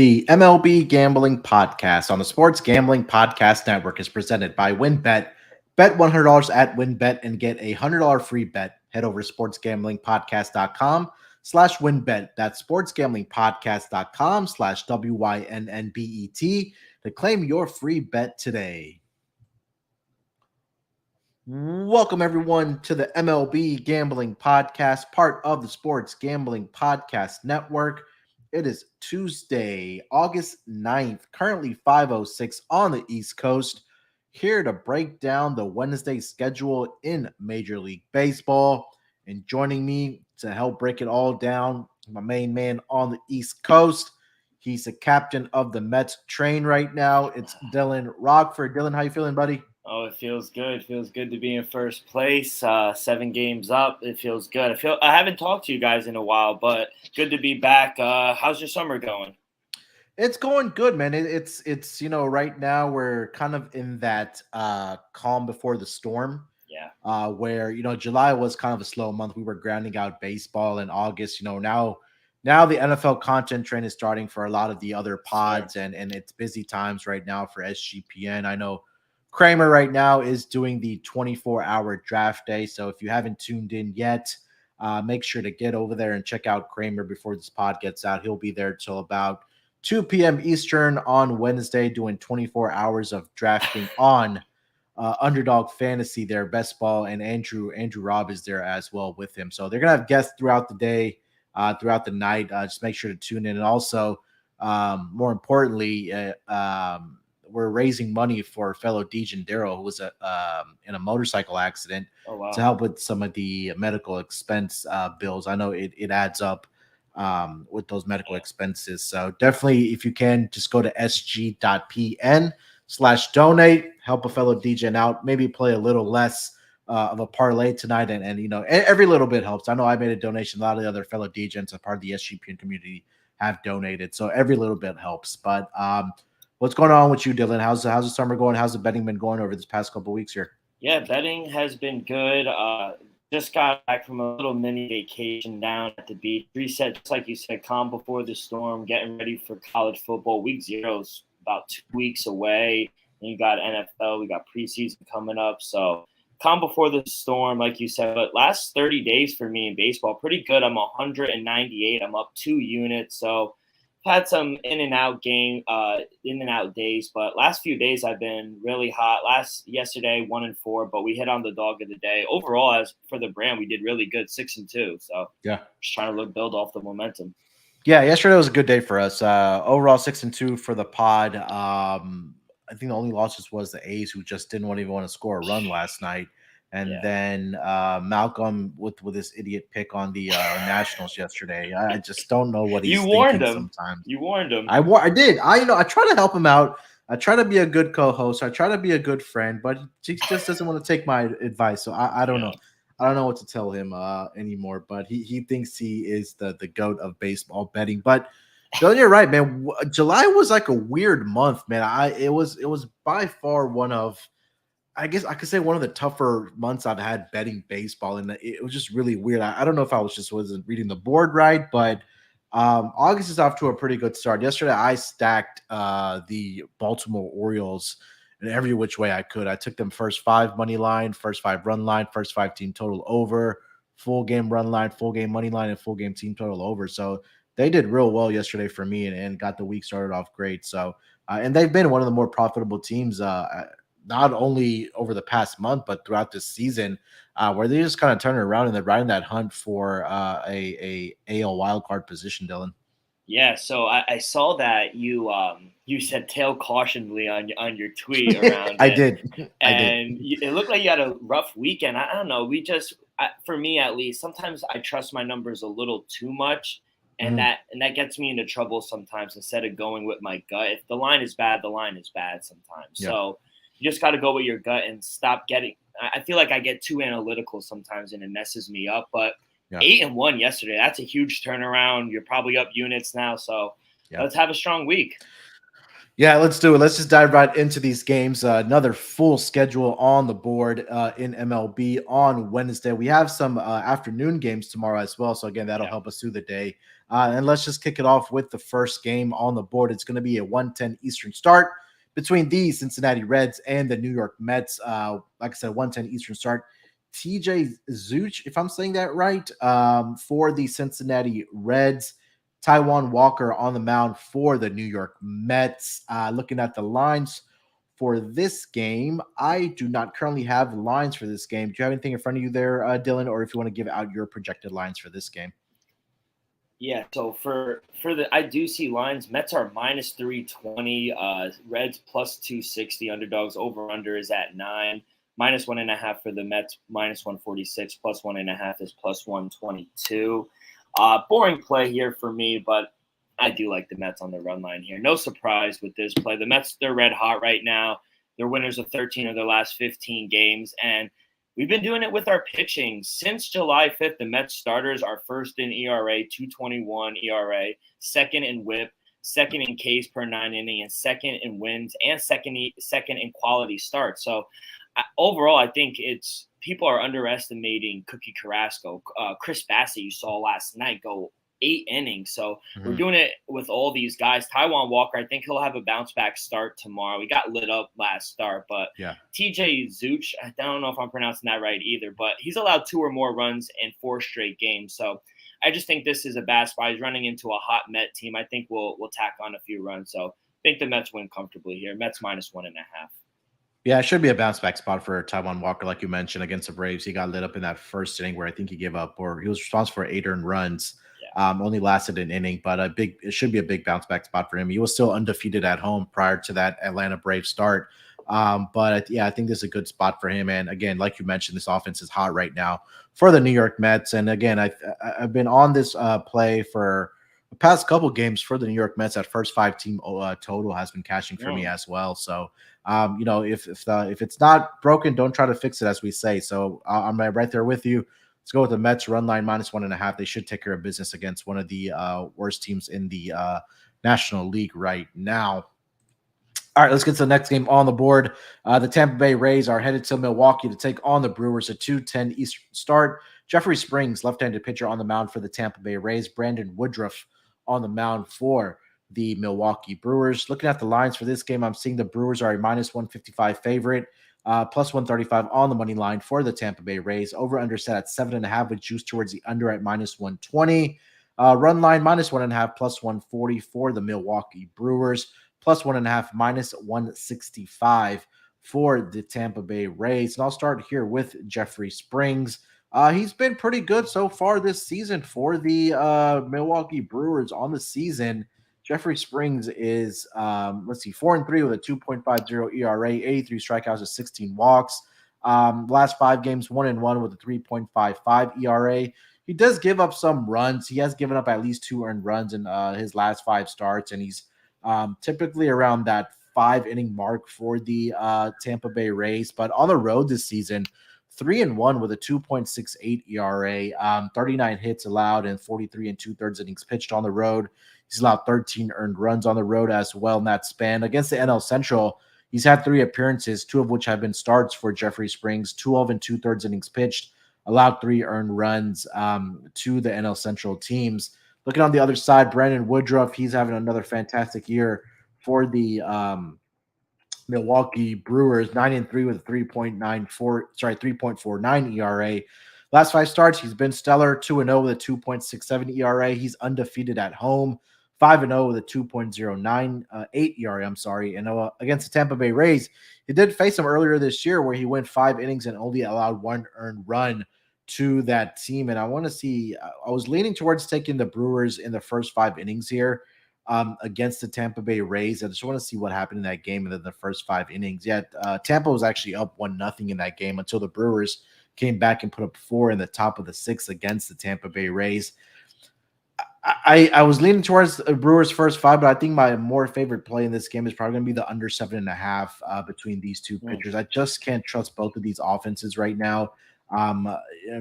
The MLB Gambling Podcast on the Sports Gambling Podcast Network is presented by WynnBET. Bet $100 at WynnBET and get a $100 free bet. Head over to sportsgamblingpodcast.com/WynnBET. That's sportsgamblingpodcast.com/WYNNBET to claim your free bet today. Welcome, everyone, to the MLB Gambling Podcast, part of the Sports Gambling Podcast Network. It is Tuesday, August 9th, currently 5:06 on the East Coast, here to break down the Wednesday schedule in Major League Baseball. And joining me to help break it all down, my main man on the East Coast. He's the captain of the Mets train right now. It's Dylan Rockford. Dylan, how you feeling, buddy? Oh, it feels good. It feels good to be in first place. 7 games up. It feels good. I haven't talked to you guys in a while, but good to be back. How's your summer going? It's going good, man. It's right now we're kind of in that calm before the storm. Yeah. Where July was kind of a slow month. We were grounding out baseball in August. Now the NFL content train is starting for a lot of the other pods, and it's busy times right now for SGPN. I know Kramer right now is doing the 24-hour draft day. So if you haven't tuned in yet, make sure to get over there and check out Kramer before this pod gets out. He'll be there till about 2 p.m. Eastern on Wednesday doing 24 hours of drafting on Underdog Fantasy, their best ball, and Andrew Robb is there as well with him. So they're going to have guests throughout the day, throughout the night. Just make sure to tune in. And also, more importantly, we're raising money for fellow Dejan Darrow, who was in a motorcycle accident, to help with some of the medical expense bills. I know it adds up with those medical expenses. So definitely, if you can, just go to sg.pn/donate, help a fellow Dejan out, maybe play a little less of a parlay tonight. And every little bit helps. I know I made a donation. A lot of the other fellow Dejans, a part of the SGPN community, have donated. So every little bit helps. But what's going on with you, Dylan? How's the summer going? How's the betting been going over this past couple of weeks here? Yeah, betting has been good. Just got back from a little mini vacation down at the beach. Reset, just like you said, calm before the storm, getting ready for college football. Week 0 is about 2 weeks away. And you got NFL. We got preseason coming up. So calm before the storm, like you said. But last 30 days for me in baseball, pretty good. I'm 198. I'm up 2 units. So had some in and out days, but last few days I've been really hot. Yesterday 1-4, but we hit on the dog of the day. Overall, as for the brand, we did really good, 6-2. So yeah, just trying to build off the momentum. Yeah, yesterday was a good day for us. Overall 6-2 for the pod. I think the only losses was the A's, who just didn't even want to score a run last night. And then Malcolm with his idiot pick on the Nationals yesterday. I just don't know what he's thinking sometimes. You warned him. I did. I try to help him out. I try to be a good co-host. I try to be a good friend, but he just doesn't want to take my advice. So I don't know. I don't know what to tell him anymore. But he thinks he is the GOAT of baseball betting. But Bill, you're right, man. July was like a weird month, man. It was by far one of, I guess I could say, one of the tougher months I've had betting baseball, and it was just really weird. I don't know if I wasn't reading the board right, but August is off to a pretty good start. Yesterday, I stacked the Baltimore Orioles in every which way I could. I took them first 5 money line, first 5 run line, first 5 team total over, full game run line, full game money line, and full game team total over. So they did real well yesterday for me and got the week started off great. So and they've been one of the more profitable teams not only over the past month, but throughout this season, where they just kind of turn it around and they're riding that hunt for a AL wildcard position, Dylan. Yeah, so I saw that you said tail cautionly on your tweet around I it. did. And it looked like you had a rough weekend. I don't know. For me at least, sometimes I trust my numbers a little too much, and that gets me into trouble sometimes instead of going with my gut. If the line is bad, the line is bad sometimes. Yeah. So you just got to go with your gut and stop getting – I feel like I get too analytical sometimes and it messes me up. But 8-1 yesterday, that's a huge turnaround. You're probably up units now. So let's have a strong week. Yeah, let's do it. Let's just dive right into these games. Another full schedule on the board in MLB on Wednesday. We have some afternoon games tomorrow as well. So, again, that'll help us through the day. And let's just kick it off with the first game on the board. It's going to be a 1:10 Eastern start between the Cincinnati Reds and the New York Mets. Like I said, 1:10 Eastern start. TJ Zuch, if I'm saying that right, for the Cincinnati Reds. Taijuan Walker on the mound for the New York Mets. Looking at the lines for this game, I do not currently have lines for this game. Do you have anything in front of you there, Dylan, or if you want to give out your projected lines for this game? Yeah, so for the I do see lines. Mets are minus 320, Reds plus 260, underdogs over under is at 9, minus 1.5 for the Mets, minus 146, plus 1.5 is plus 122. Boring play here for me, but I do like the Mets on the run line here. No surprise with this play. The Mets, they're red hot right now. They're winners of 13 of their last 15 games, and we've been doing it with our pitching. Since July 5th, the Mets starters are first in ERA, 2.21 ERA, second in WHIP, second in Ks per 9 inning, and second in wins, and second in quality starts. So overall, I think people are underestimating Cookie Carrasco. Chris Bassett, you saw last night, go 8 innings. So we're doing it with all these guys. Taijuan Walker, I think he'll have a bounce back start tomorrow. He got lit up last start, but yeah. TJ Zuch, I don't know if I'm pronouncing that right either, but he's allowed 2 or more runs in 4 straight games. So I just think this is a bad spot. He's running into a hot Met team. I think we'll tack on a few runs. So I think the Mets win comfortably here. Mets minus 1.5. Yeah, it should be a bounce back spot for Taijuan Walker, like you mentioned, against the Braves. He got lit up in that first inning where I think he gave up, or he was responsible for 8 earned runs. Only lasted an inning, but it should be a big bounce back spot for him. He was still undefeated at home prior to that Atlanta Braves start. But I think this is a good spot for him. And again, like you mentioned, this offense is hot right now for the New York Mets. And again, I've been on this play for the past couple games for the New York Mets. That first 5-team total has been cashing for me as well. So, if it's not broken, don't try to fix it, as we say. So I'm right there with you. Let's go with the Mets run line minus 1.5. They should take care of business against one of the worst teams in the National League right now. All right, let's get to the next game on the board. The Tampa Bay Rays are headed to Milwaukee to take on the Brewers, a 2:10 Eastern start. Jeffrey Springs, left-handed pitcher on the mound for the Tampa Bay Rays. Brandon Woodruff on the mound for the Milwaukee Brewers. Looking at the lines for this game, I'm seeing the Brewers are a minus 155 favorite. Plus 135 on the money line for the Tampa Bay Rays. Over under set at 7.5 with juice towards the under at minus 120. Run line minus 1.5 plus 140 for the Milwaukee Brewers. Plus 1.5 minus 165 for the Tampa Bay Rays. And I'll start here with Jeffrey Springs. He's been pretty good so far this season for the Milwaukee Brewers on the season. Jeffrey Springs is, 4-3 with a 2.50 ERA, 83 strikeouts, and 16 walks. Last 5 games, 1-1 with a 3.55 ERA. He does give up some runs. He has given up at least 2 earned runs in his last 5 starts, and he's typically around that 5-inning mark for the Tampa Bay Rays. But on the road this season, 3-1 with a 2.68 ERA, 39 hits allowed, and 43 2/3 innings pitched on the road. He's allowed 13 earned runs on the road as well in that span. Against the NL Central, he's had 3 appearances, 2 of which have been starts for Jeffrey Springs, 12 2/3 innings pitched, allowed 3 earned runs to the NL Central teams. Looking on the other side, Brandon Woodruff, he's having another fantastic year for the Milwaukee Brewers, 9-3 with a 3.49 ERA. Last 5 starts, he's been stellar, 2-0 with a 2.67 ERA. He's undefeated at home, 5-0 with a 2.098 ERA, And against the Tampa Bay Rays, he did face him earlier this year where he went 5 innings and only allowed 1 earned run to that team. And I want to see, I was leaning towards taking the Brewers in the first 5 innings here against the Tampa Bay Rays. I just want to see what happened in that game in the first 5 innings. Yet Tampa was actually up 1-0 in that game until the Brewers came back and put up 4 in the top of the 6th against the Tampa Bay Rays. I was leaning towards the Brewers first 5, but I think my more favorite play in this game is probably going to be the under 7.5 between these 2 pitchers. I just can't trust both of these offenses right now.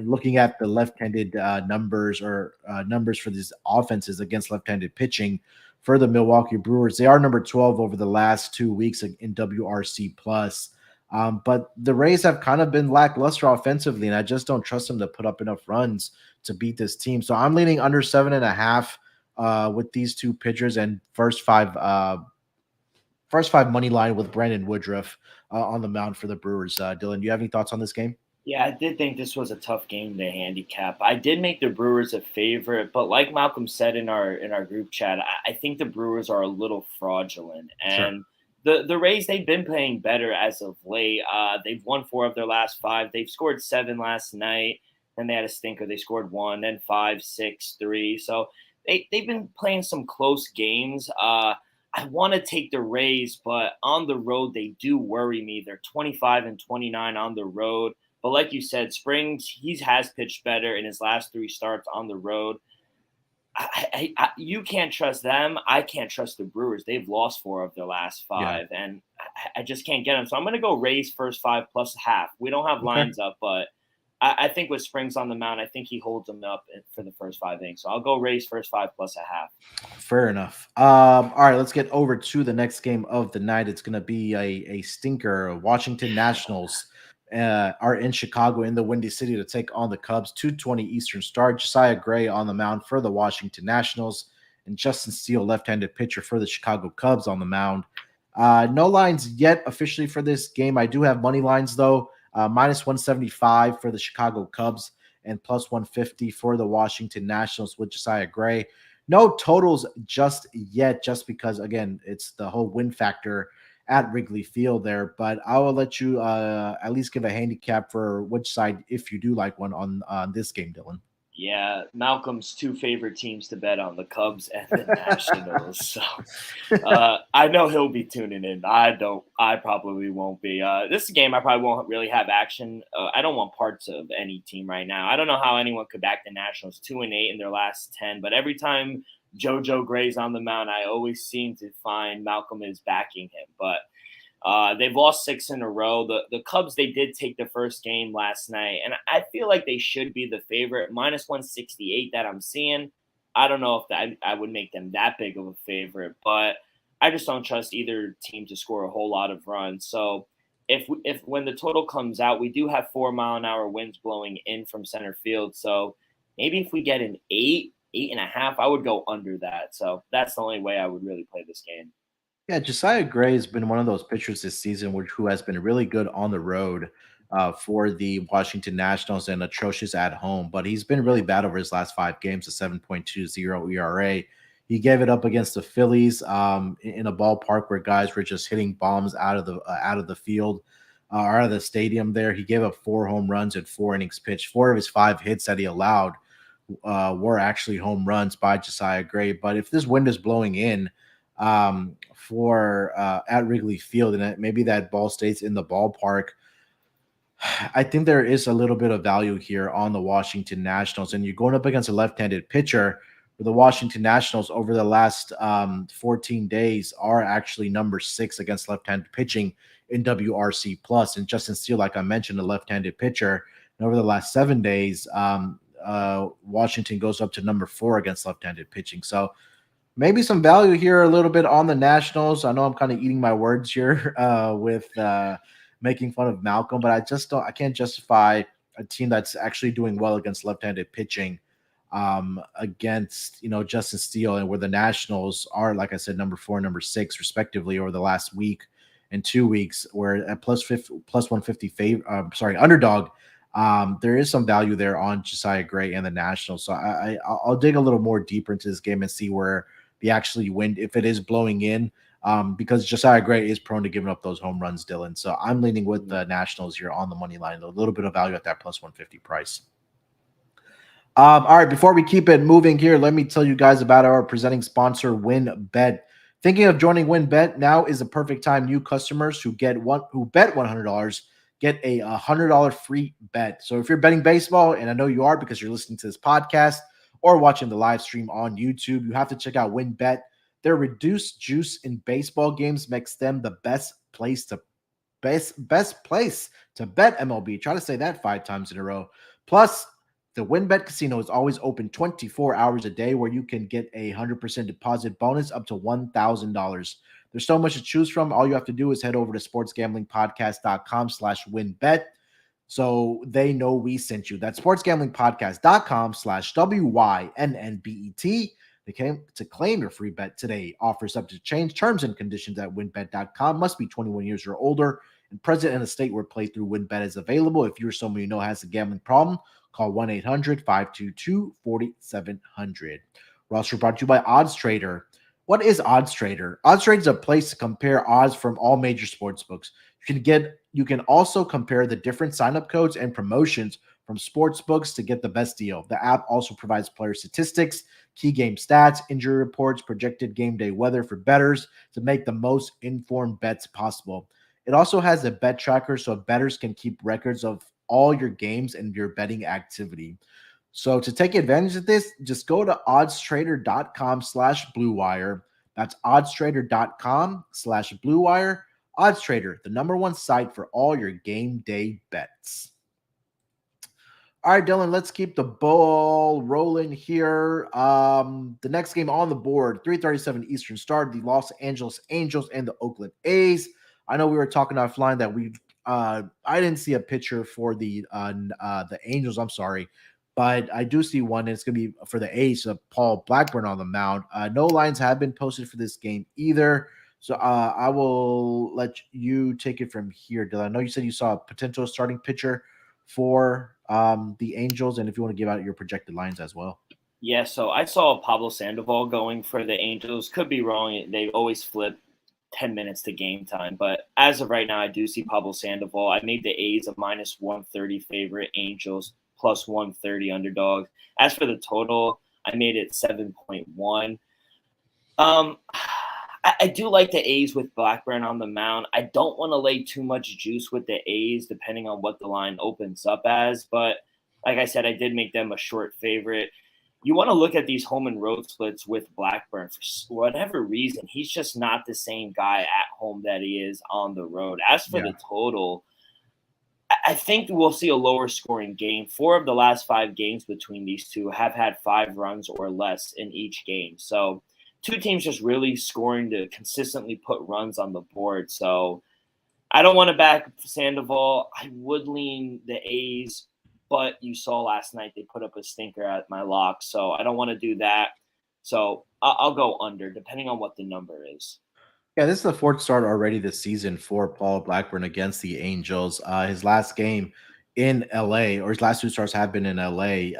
Looking at the left-handed numbers for these offenses against left-handed pitching for the Milwaukee Brewers, they are number 12 over the last 2 weeks in WRC plus. But the Rays have kind of been lackluster offensively, and I just don't trust them to put up enough runs to beat this team. So I'm leaning under 7.5. with these two pitchers, and first five money line with Brandon Woodruff on the mound for the Brewers. Dylan, do you have any thoughts on this game? Yeah, I did think this was a tough game to handicap. I did make the Brewers a favorite, but like Malcolm said in our group chat, I think the Brewers are a little fraudulent. Sure. And the Rays, they've been playing better as of late. They've won 4 of their last 5. They've scored 7 last night. Then they had a stinker. They scored 1, then 5, 6, 3. So they've been playing some close games. I want to take the Rays, but on the road, they do worry me. They're 25-29 on the road. But like you said, Springs, he has pitched better in his last 3 starts on the road. You can't trust them. I can't trust the Brewers. They've lost 4 of their last 5, and I just can't get them. So I'm going to go Rays first 5 plus half. We don't have lines up, but I think with Springs on the mound, I think he holds them up for the first 5 innings. So I'll go Rays first 5 plus a half. Fair enough. All right, let's get over to the next game of the night. It's going to be a stinker. Washington Nationals are in Chicago in the Windy City to take on the Cubs. 2:20 Eastern start. Josiah Gray on the mound for the Washington Nationals, and Justin Steele, left-handed pitcher for the Chicago Cubs, on the mound. No lines yet officially for this game. I do have money lines though. Minus 175 for the Chicago Cubs and plus 150 for the Washington Nationals with Josiah Gray. No totals just yet, just because, again, it's the whole win factor at Wrigley Field there. But I will let you at least give a handicap for which side, if you do like one, on this game, Dylan. Yeah, Malcolm's 2 favorite teams to bet on, the Cubs and the Nationals. So I know he'll be tuning in. I probably won't be. This game, I probably won't really have action. I don't want parts of any team right now. I don't know how anyone could back the Nationals 2-8 in their last 10, but every time JoJo Gray's on the mound, I always seem to find Malcolm is backing him. But they've lost 6 in a row. The Cubs, they did take the first game last night, and I feel like they should be the favorite. Minus 168 that I'm seeing. I don't know if I would make them that big of a favorite, but I just don't trust either team to score a whole lot of runs. So if when the total comes out, we do have 4-mile-an-hour winds blowing in from center field. So maybe if we get an 8.5, I would go under that. So that's the only way I would really play this game. Yeah, Josiah Gray has been one of those pitchers this season who has been really good on the road for the Washington Nationals and atrocious at home. But he's been really bad over his last 5 games, a 7.20 ERA. He gave it up against the Phillies in a ballpark where guys were just hitting bombs out of the field, out of the stadium there. He gave up 4 home runs in 4 innings pitched. 4 of his 5 hits that he allowed were actually home runs by Josiah Gray. But if this wind is blowing in for at Wrigley Field, and maybe that ball stays in the ballpark, I think there is a little bit of value here on the Washington Nationals. And you're going up against a left-handed pitcher. For the Washington Nationals, over the last 14 days, are actually number 6 against left-handed pitching in WRC plus. And Justin Steele, like I mentioned, a left-handed pitcher. And over the last 7 days, Washington goes up to number 4 against left-handed pitching. So maybe some value here a little bit on the Nationals. I know I'm kind of eating my words here with making fun of Malcolm, but I can't justify a team that's actually doing well against left-handed pitching against, Justin Steele, and where the Nationals are, like I said, number 4, number 6 respectively over the last week and 2 weeks, where at plus 150 underdog. There is some value there on Josiah Gray and the Nationals. So I'll dig a little more deeper into this game and see where the actually wind, if it is blowing in, because Josiah Gray is prone to giving up those home runs, Dylan. So I'm leaning with the Nationals here on the money line, a little bit of value at that plus 150 price. All right, before we keep it moving here, let me tell you guys about our presenting sponsor, WinBet. Thinking of joining WinBet? Now is the perfect time. New customers who bet $100 get a $100 free bet. So if you're betting baseball, and I know you are because you're listening to this podcast or watching the live stream on YouTube, you have to check out WinBet. Their reduced juice in baseball games makes them the best place to bet MLB. Try to say that 5 times in a row. Plus, the WinBet Casino is always open 24 hours a day, where you can get a 100% deposit bonus up to $1,000. There's so much to choose from. All you have to do is head over to sportsgamblingpodcast.com/winbet so they know we sent you. That's sportsgamblingpodcast.com/WYNNBET. To claim your free bet today. Offers subject to change. Terms and conditions at winbet.com. Must be 21 years or older and present in a state where playthrough WinBet is available. If you're someone you know has a gambling problem, call 1-800-522-4700. We're also brought to you by Odds Trader. What is Odds Trader? Odds Trader is a place to compare odds from all major sports books. You can also compare the different sign-up codes and promotions from sports books to get the best deal. The app also provides player statistics, key game stats, injury reports, projected game day weather for bettors to make the most informed bets possible. It also has a bet tracker so bettors can keep records of all your games and your betting activity. So to take advantage of this, just go to oddstrader.com/bluewire. That's oddstrader.com/bluewire. Odds Trader, the number one site for all your game day bets. All right, Dylan, let's keep the ball rolling here. The next game on the board, 3:37 Eastern start, the Los Angeles Angels and the Oakland A's. I know we were talking offline that I didn't see a picture for the Angels. I'm sorry, but I do see one. And it's going to be for the A's. Paul Blackburn on the mound. No lines have been posted for this game either. So I will let you take it from here, Dylan. I know you said you saw a potential starting pitcher for the Angels, and if you want to give out your projected lines as well. Yeah, so I saw Pablo Sandoval going for the Angels. Could be wrong. They always flip 10 minutes to game time. But as of right now, I do see Pablo Sandoval. I made the A's a minus 130 favorite, Angels plus 130 underdog. As for the total, I made it 7.1. I do like the A's with Blackburn on the mound. I don't want to lay too much juice with the A's depending on what the line opens up as. But like I said, I did make them a short favorite. You want to look at these home and road splits with Blackburn. For whatever reason, he's just not the same guy at home that he is on the road. As for the total, I think we'll see a lower scoring game. 4 of the last 5 games between these two have had 5 runs or less in each game. So two teams just really scoring to consistently put runs on the board. So I don't want to back Sandoval. I would lean the A's, but you saw last night they put up a stinker at my lock. So I don't want to do that. So I'll go under, depending on what the number is. Yeah, this is the 4th start already this season for Paul Blackburn against the Angels. His last game in LA, or his last 2 starts have been in LA.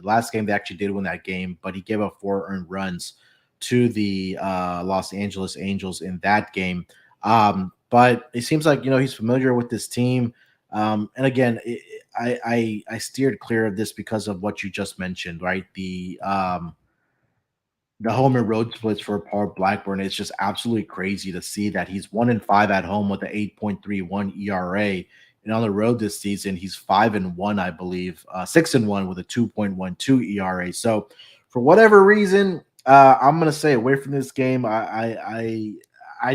Last game they actually did win that game, but he gave up 4 earned runs to the Los Angeles Angels in that game. But it seems like, he's familiar with this team. And again, I steered clear of this because of what you just mentioned, right? The home and road splits for Paul Blackburn. It's just absolutely crazy to see that he's 1-5 at home with an 8.31 ERA. And on the road this season, he's 5-1, I believe, 6-1 with a 2.12 ERA. So for whatever reason, I'm gonna stay away from this game. I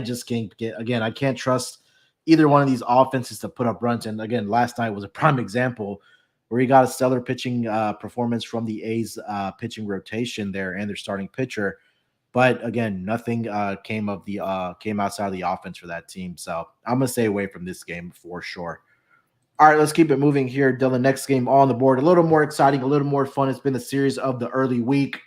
just can't get. Again, I can't trust either one of these offenses to put up runs. And again, last night was a prime example where he got a stellar pitching performance from the A's pitching rotation there and their starting pitcher. But again, nothing came outside of the offense for that team. So I'm gonna stay away from this game for sure. All right, let's keep it moving here. Dylan, next game on the board, a little more exciting, a little more fun. It's been the series of the early week.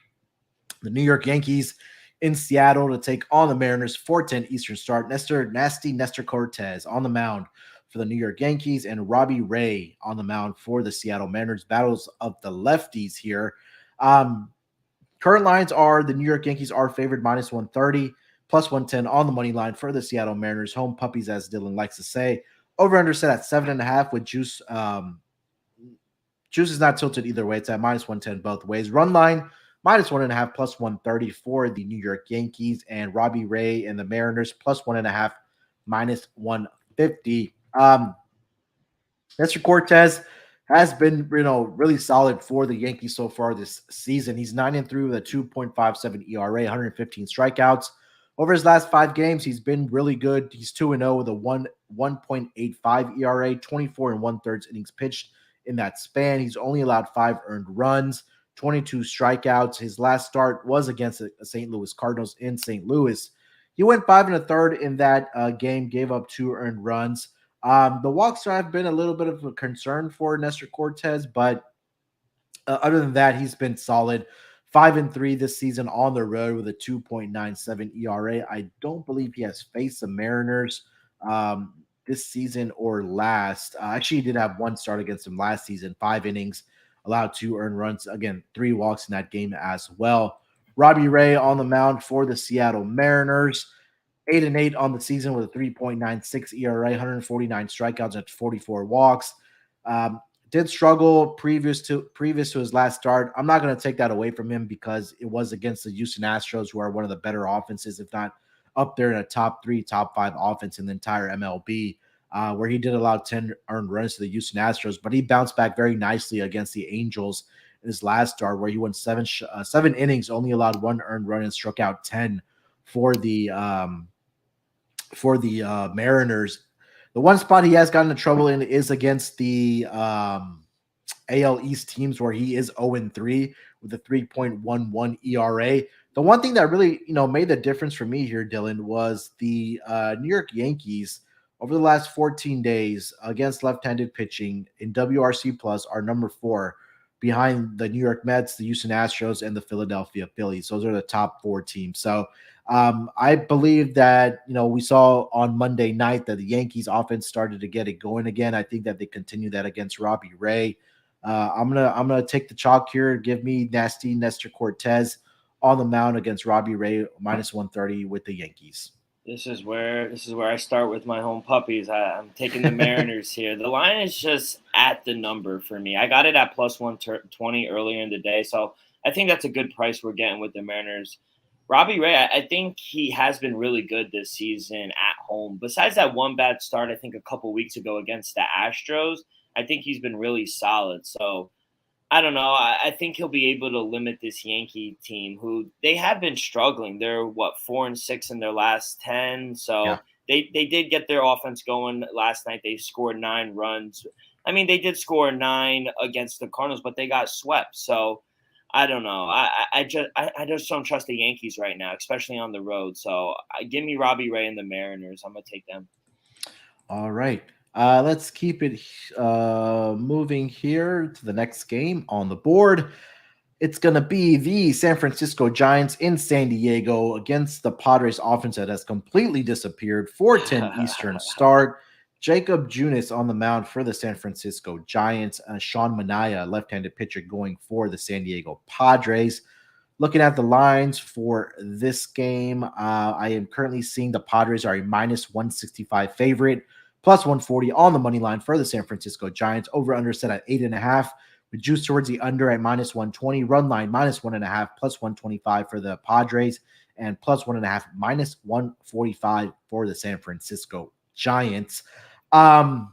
The New York Yankees in Seattle to take on the Mariners, 4:10 Eastern start. Nestor Cortez on the mound for the New York Yankees, and Robbie Ray on the mound for the Seattle Mariners. Battles of the lefties here. Current lines are the New York Yankees are favored minus 130, plus 110 on the money line for the Seattle Mariners. Home puppies, as Dylan likes to say. Over under set at 7.5 with juice. Juice is not tilted either way. It's at minus 110 both ways. Run line minus 1.5 plus 130 for the New York Yankees, and Robbie Ray and the Mariners plus 1.5 minus 150. Nestor Cortez has been, really solid for the Yankees so far this season. He's 9-3 with a 2.57 ERA, 115 strikeouts. Over his last 5 games, he's been really good. He's 2-0 with a 1.85 ERA, 24 1/3 innings pitched in that span. He's only allowed 5 earned runs, 22 strikeouts. His last start was against the St. Louis Cardinals in St. Louis. He went 5 1/3 in that game, gave up 2 earned runs. The walks have been a little bit of a concern for Nestor Cortez, but other than that, he's been solid. 5-3 this season on the road with a 2.97 ERA. I don't believe he has faced the Mariners this season or last. Actually, he did have one start against them last season, 5 innings, allowed 2 earned runs. Again, 3 walks in that game as well. Robbie Ray on the mound for the Seattle Mariners. 8-8 on the season with a 3.96 ERA, 149 strikeouts and 44 walks. Did struggle previous to his last start. I'm not going to take that away from him because it was against the Houston Astros, who are one of the better offenses, if not up there in a top 3, top 5 offense in the entire MLB, where he did allow 10 earned runs to the Houston Astros, but he bounced back very nicely against the Angels in his last start, where he went 7 innings, only allowed 1 earned run and struck out 10 for the Mariners. The one spot he has gotten into trouble in is against the AL East teams, where he is 0-3 with a 3.11 ERA. The one thing that really, made the difference for me here, Dylan, was the New York Yankees over the last 14 days against left-handed pitching in WRC Plus are number 4 behind the New York Mets, the Houston Astros, and the Philadelphia Phillies. Those are the top 4 teams. So I believe that, we saw on Monday night that the Yankees offense started to get it going again. I think that they continue that against Robbie Ray. I'm gonna take the chalk here. Give me nasty Nestor Cortez on the mound against Robbie Ray, -130 with the Yankees. This is where I start with my home puppies. I'm taking the Mariners here. The line is just at the number for me. I got it at +120 earlier in the day, so I think that's a good price we're getting with the Mariners. Robbie Ray, I think he has been really good this season at home. Besides that one bad start, I think a couple weeks ago against the Astros, I think he's been really solid. So I don't know. I think he'll be able to limit this Yankee team, who they have been struggling. They're 4-6 in their last 10. So Yeah. they did get their offense going last night. They scored 9 runs. I mean, they did score 9 against the Cardinals, but they got swept. So I don't know. I just don't trust the Yankees right now, especially on the road. So give me Robbie Ray and the Mariners. I'm gonna take them. All right. Let's keep it moving here to the next game on the board. It's going to be the San Francisco Giants in San Diego against the Padres offense that has completely disappeared. 4:10 Eastern start. Jacob Junis on the mound for the San Francisco Giants. Sean Manaea, left-handed pitcher, going for the San Diego Padres. Looking at the lines for this game, I am currently seeing the Padres are a -165 favorite, +140 on the money line for the San Francisco Giants. Over/under set at 8.5. With juice towards the under at -120. Run line -1.5, +125 for the Padres, and +1.5, -145 for the San Francisco Giants. I'll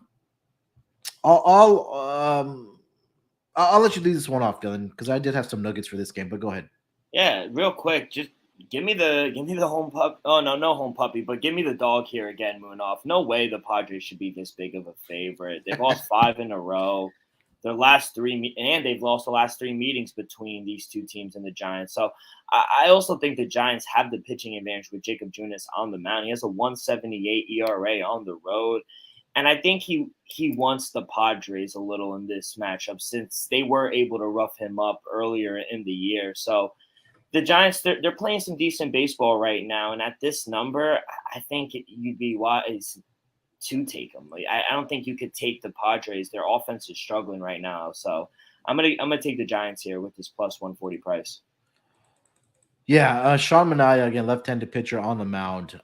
let you lead this one off, Dylan, because I did have some nuggets for this game. But go ahead. Yeah, real quick, just give me the home pup. Oh no home puppy, but give me the dog here again, Moonoff. No way the Padres should be this big of a favorite. They've lost 5 in a row. Their last 3 and they've lost the last 3 meetings between these two teams and the Giants. So I also think the Giants have the pitching advantage with Jacob Junis on the mound. He has a 1.78 ERA on the road. And I think he wants the Padres a little in this matchup since they were able to rough him up earlier in the year. So the Giants, they're playing some decent baseball right now. And at this number, I think you'd be wise to take them. Like, I don't think you could take the Padres. Their offense is struggling right now. So I'm gonna take the Giants here with this +140 price. Yeah, Sean Manaea, again, left-handed pitcher on the mound.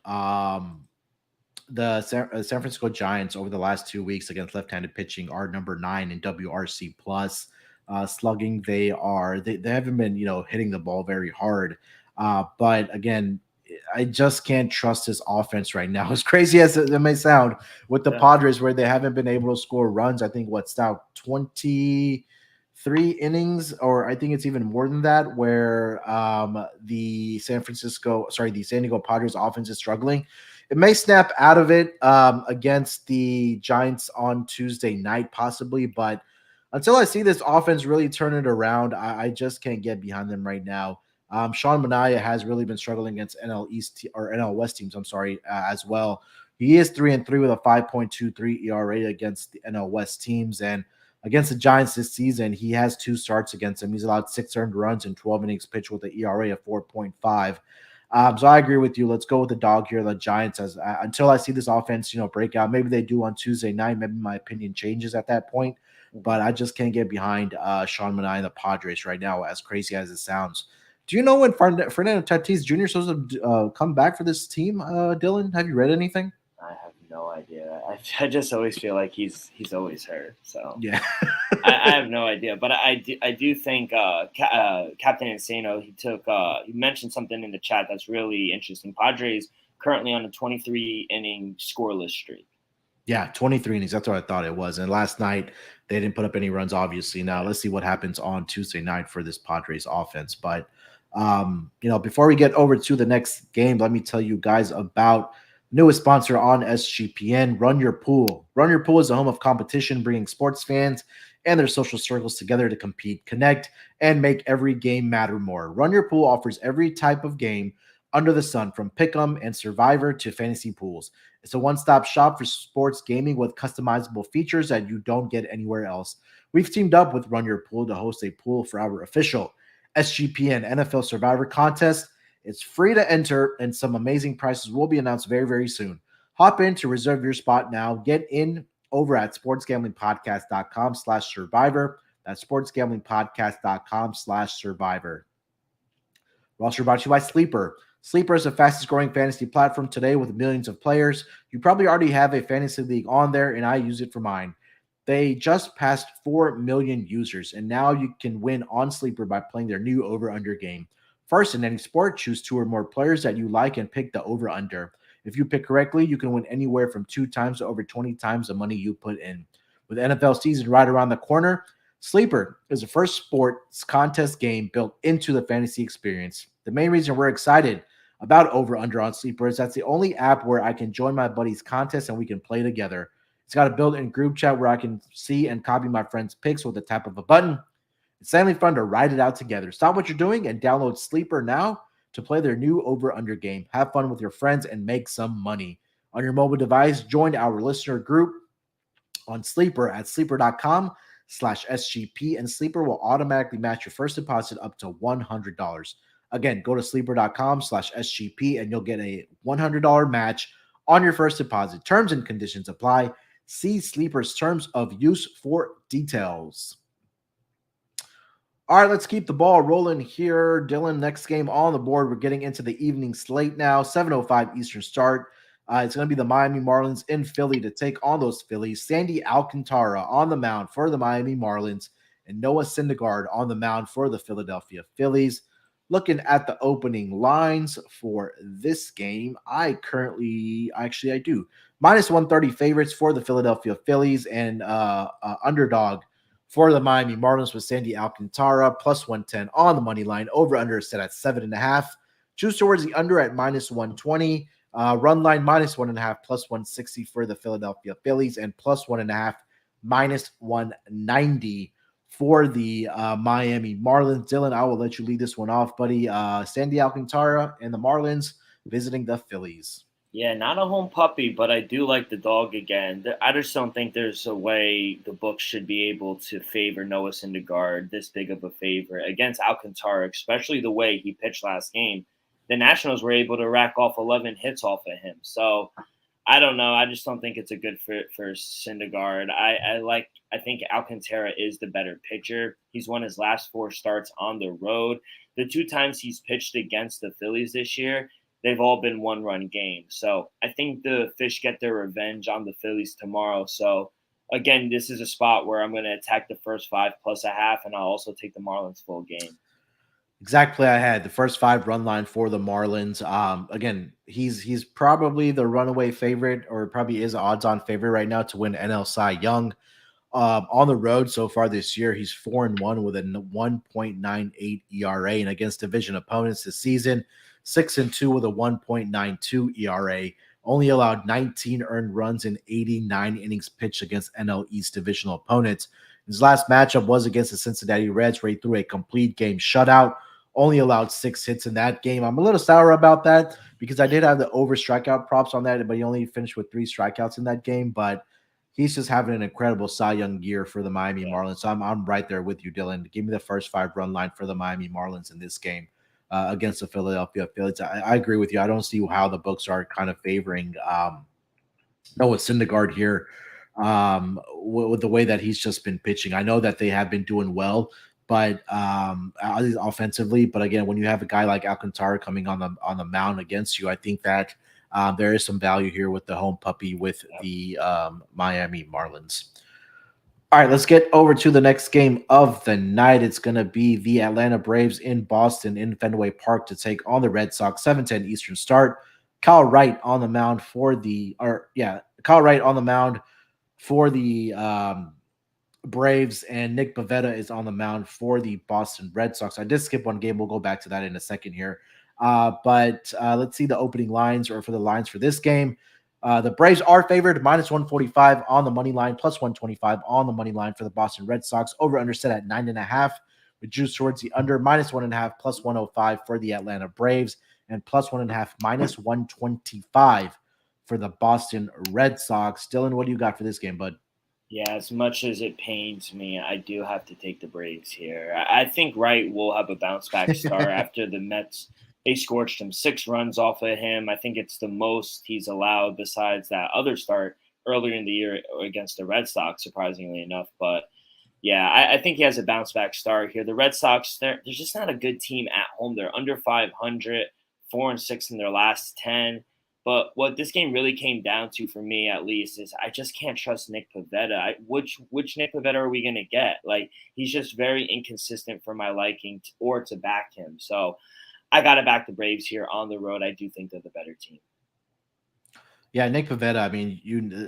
The San Francisco Giants over the last 2 weeks against left-handed pitching are number 9 in WRC plus. Slugging, they haven't been hitting the ball very hard. But again, I just can't trust this offense right now. As crazy as it may sound, with the Padres, where they haven't been able to score runs. I think what's now 23 innings, or I think it's even more than that, where the San Diego Padres offense is struggling. It may snap out of it against the Giants on Tuesday night, possibly, but until I see this offense really turn it around, I just can't get behind them right now. Sean Manaea has really been struggling against NL East or NL West teams, as well. He is 3-3 with a 5.23 ERA against the NL West teams, and Against the Giants this season, he has 2 starts against them. He's allowed 6 earned runs in 12 innings pitched with an ERA of 4.5. So I agree with you. Let's go with the dog here, the Giants. As until I see this offense, break out. Maybe they do on Tuesday night. Maybe my opinion changes at that point. But I just can't get behind Sean Manaea and the Padres right now, as crazy as it sounds. Do you know when Fernando Tatis Jr. is supposed to come back for this team, Dylan? Have you read anything? I have no idea. I just always feel like he's always hurt. So Yeah. I have no idea. But I do think Captain Insano, he mentioned something in the chat that's really interesting. Padres currently on a 23 inning scoreless streak. Yeah, 23 innings. That's what I thought it was. And last night, they didn't put up any runs, obviously. Now, let's see what happens on Tuesday night for this Padres offense. But, before we get over to the next game, let me tell you guys about newest sponsor on SGPN, Run Your Pool. Run Your Pool is the home of competition, bringing sports fans and their social circles together to compete, connect, and make every game matter more. Run Your Pool offers every type of game under the sun, from Pick'em and Survivor to fantasy pools. It's a one-stop shop for sports gaming with customizable features that you don't get anywhere else. We've teamed up with Run Your Pool to host a pool for our official SGPN NFL Survivor contest. It's free to enter, and some amazing prizes will be announced very, very soon. Hop in to reserve your spot now. Get in over at sportsgamblingpodcast.com/survivor. That's sportsgamblingpodcast.com/survivor. We're also brought to you by Sleeper. Sleeper is the fastest growing fantasy platform today with millions of players. You probably already have a fantasy league on there, and I use it for mine. They just passed 4 million users, and now you can win on Sleeper by playing their new over-under game. First, in any sport, choose 2 or more players that you like and pick the over-under. If you pick correctly, you can win anywhere from 2 times to over 20 times the money you put in. With NFL season right around the corner, Sleeper is the first sports contest game built into the fantasy experience. The main reason we're excited about Over Under on Sleeper is that's the only app where I can join my buddies' contests and we can play together. It's got a built-in group chat where I can see and copy my friends' picks with the tap of a button. It's certainly fun to ride it out together. Stop what you're doing and download Sleeper now to play their new Over Under game. Have fun with your friends and make some money. On your mobile device, join our listener group on Sleeper at sleeper.com/SGP, and Sleeper will automatically match your first deposit up to $100. Again, go to sleeper.com/SGP and you'll get a $100 match on your first deposit. Terms and conditions apply. See Sleeper's terms of use for details. All right, let's keep the ball rolling here. Dylan, next game on the board. We're getting into the evening slate now, 7:05 Eastern start. It's going to be the Miami Marlins in Philly to take on those Phillies. Sandy Alcantara on the mound for the Miami Marlins and Noah Syndergaard on the mound for the Philadelphia Phillies. Looking at the opening lines for this game, I do. -130 favorites for the Philadelphia Phillies and underdog for the Miami Marlins with Sandy Alcantara, +110 on the money line. Over-under is set at 7.5. Choose towards the under at -120. Run line -1.5, +160 for the Philadelphia Phillies, and +1.5, -190 for the Miami Marlins. Dylan, I will let you lead this one off, buddy. Sandy Alcantara and the Marlins visiting the Phillies. Yeah, not a home puppy, but I do like the dog again. I just don't think there's a way the books should be able to favor Noah Syndergaard this big of a favor against Alcantara, especially the way he pitched last game. The Nationals were able to rack off 11 hits off of him. So I don't know. I just don't think it's a good fit for Syndergaard. I think Alcantara is the better pitcher. He's won his last 4 starts on the road. The 2 times he's pitched against the Phillies this year, they've all been 1-run games. So I think the Fish get their revenge on the Phillies tomorrow. So again, this is a spot where I'm going to attack the first 5 +0.5, and I'll also take the Marlins full game. Exact play I had. The first 5 run line for the Marlins. Again, he's probably the runaway favorite, or probably is odds-on favorite right now to win NL Cy Young. On the road so far this year, he's 4-1 with a 1.98 ERA, and against division opponents this season, 6-2 with a 1.92 ERA. Only allowed 19 earned runs in 89 innings pitched against NL East divisional opponents. His last matchup was against the Cincinnati Reds, where he threw a complete game shutout. Only allowed 6 hits in that game. I'm a little sour about that because I did have the over strikeout props on that, but he only finished with 3 strikeouts in that game. But he's just having an incredible Cy Young year for the Miami Marlins. So I'm right there with you, Dylan. Give me the first 5-run line for the Miami Marlins in this game against the Philadelphia Phillies. I agree with you. I don't see how the books are kind of favoring Noah Syndergaard here with the way that he's just been pitching. I know that they have been doing well, but offensively. But again, when you have a guy like Alcantara coming on the mound against you, I think that there is some value here with the home puppy with the Miami Marlins. All right, let's get over to the next game of the night. It's going to be the Atlanta Braves in Boston in Fenway Park to take on the Red Sox. 7:10 Eastern start. Kyle Wright on the mound for the Braves, and Nick Pivetta is on the mound for the Boston Red Sox. I did skip one game. We'll go back to that in a second here. But let's see the opening lines or for the lines for this game. The Braves are favored -145 on the money line, +125 on the money line for the Boston Red Sox. Over under set at 9.5, with juice towards the under -1.5, +105 for the Atlanta Braves, and +1.5, -125 for the Boston Red Sox. Dylan, what do you got for this game, bud? Yeah, as much as it pains me, I do have to take the Braves here. I think Wright will have a bounce back start after the Mets. They scorched him 6 runs off of him. I think it's the most he's allowed besides that other start earlier in the year against the Red Sox, surprisingly enough. But yeah, I think he has a bounce back start here. The Red Sox, they're just not a good team at home. They're under 500, 4-6 in their last 10. But what this game really came down to, for me at least, is I just can't trust Nick Pivetta. Which Nick Pivetta are we going to get? Like, he's just very inconsistent for my liking or to back him. So I got to back the Braves here on the road. I do think they're the better team. Yeah, Nick Pivetta, I mean,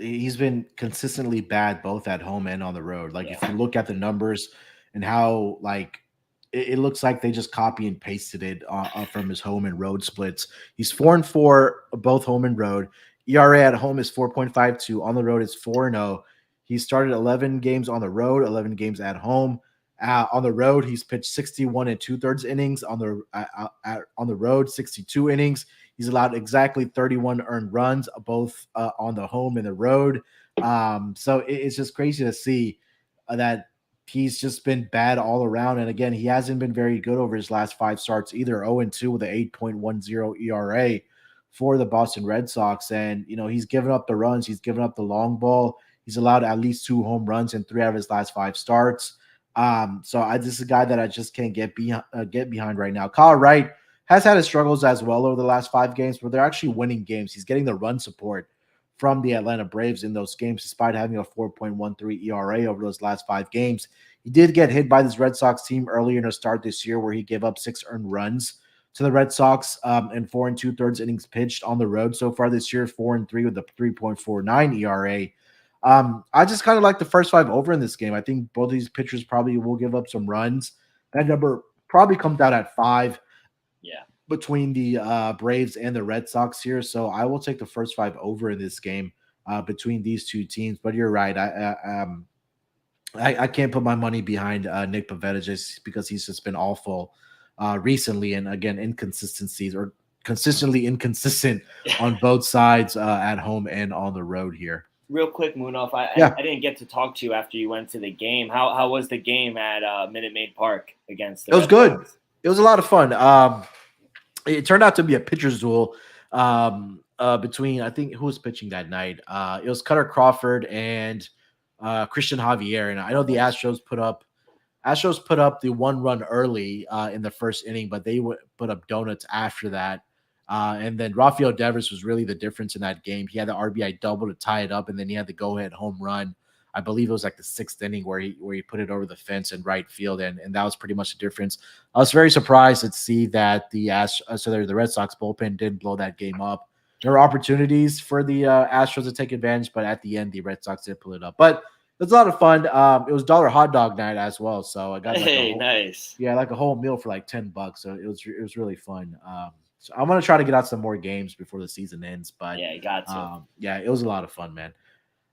he's been consistently bad both at home and on the road. Like, if you look at the numbers and how, like, it looks like they just copy and pasted it from his home and road splits. He's 4-4 both home and road. ERA at home is 4.52. On the road is 4-0. He started 11 games on the road, 11 games at home. On the road, he's pitched 61 2/3 innings. On the road, 62 innings. He's allowed exactly 31 earned runs, both on the home and the road. So it's just crazy to see that he's just been bad all around. And again, he hasn't been very good over his last 5 starts either. 0-2 with an 8.10 ERA for the Boston Red Sox. And, he's given up the runs. He's given up the long ball. He's allowed at least 2 home runs in 3 out of his last 5 starts. So this is a guy that I just can't get behind right now. Kyle Wright has had his struggles as well over the last 5 games, but they're actually winning games. He's getting the run support from the Atlanta Braves in those games, despite having a 4.13 ERA over those last 5 games. He did get hit by this Red Sox team earlier in the start this year, where he gave up 6 earned runs to the Red Sox and 4 2/3 innings pitched on the road so far this year, 4-3 with a 3.49 ERA. I just kind of like the first 5 over in this game. I think both of these pitchers probably will give up some runs. That number probably comes out at 5. Yeah, between the Braves and the Red Sox here. So I will take the first 5 over in this game between these two teams. But you're right. I can't put my money behind Nick Pivetta just because he's just been awful recently. And again, inconsistencies or consistently inconsistent on both sides at home and on the road here. Real quick, Munaf, I didn't get to talk to you after you went to the game. How was the game at Minute Maid Park against the It was good. It was a lot of fun. It turned out to be a pitcher's duel between, I think, who was pitching that night? It was Cutter Crawford and Christian Javier. And I know the Astros put up the 1 run early in the first inning, but they would put up donuts after that. And then Rafael Devers was really the difference in that game. He had the RBI double to tie it up, and then he had the go-ahead home run. I believe it was like the 6th inning where he put it over the fence in right field, and that was pretty much the difference. I was very surprised to see that the Red Sox bullpen did blow that game up. There were opportunities for the Astros to take advantage, but at the end, the Red Sox did pull it up. But it was a lot of fun. It was dollar hot dog night as well, so I got nice. Yeah, like a whole meal for like $10. So it was really fun. So I'm gonna try to get out some more games before the season ends. But yeah, you got to. Yeah, it was a lot of fun, man.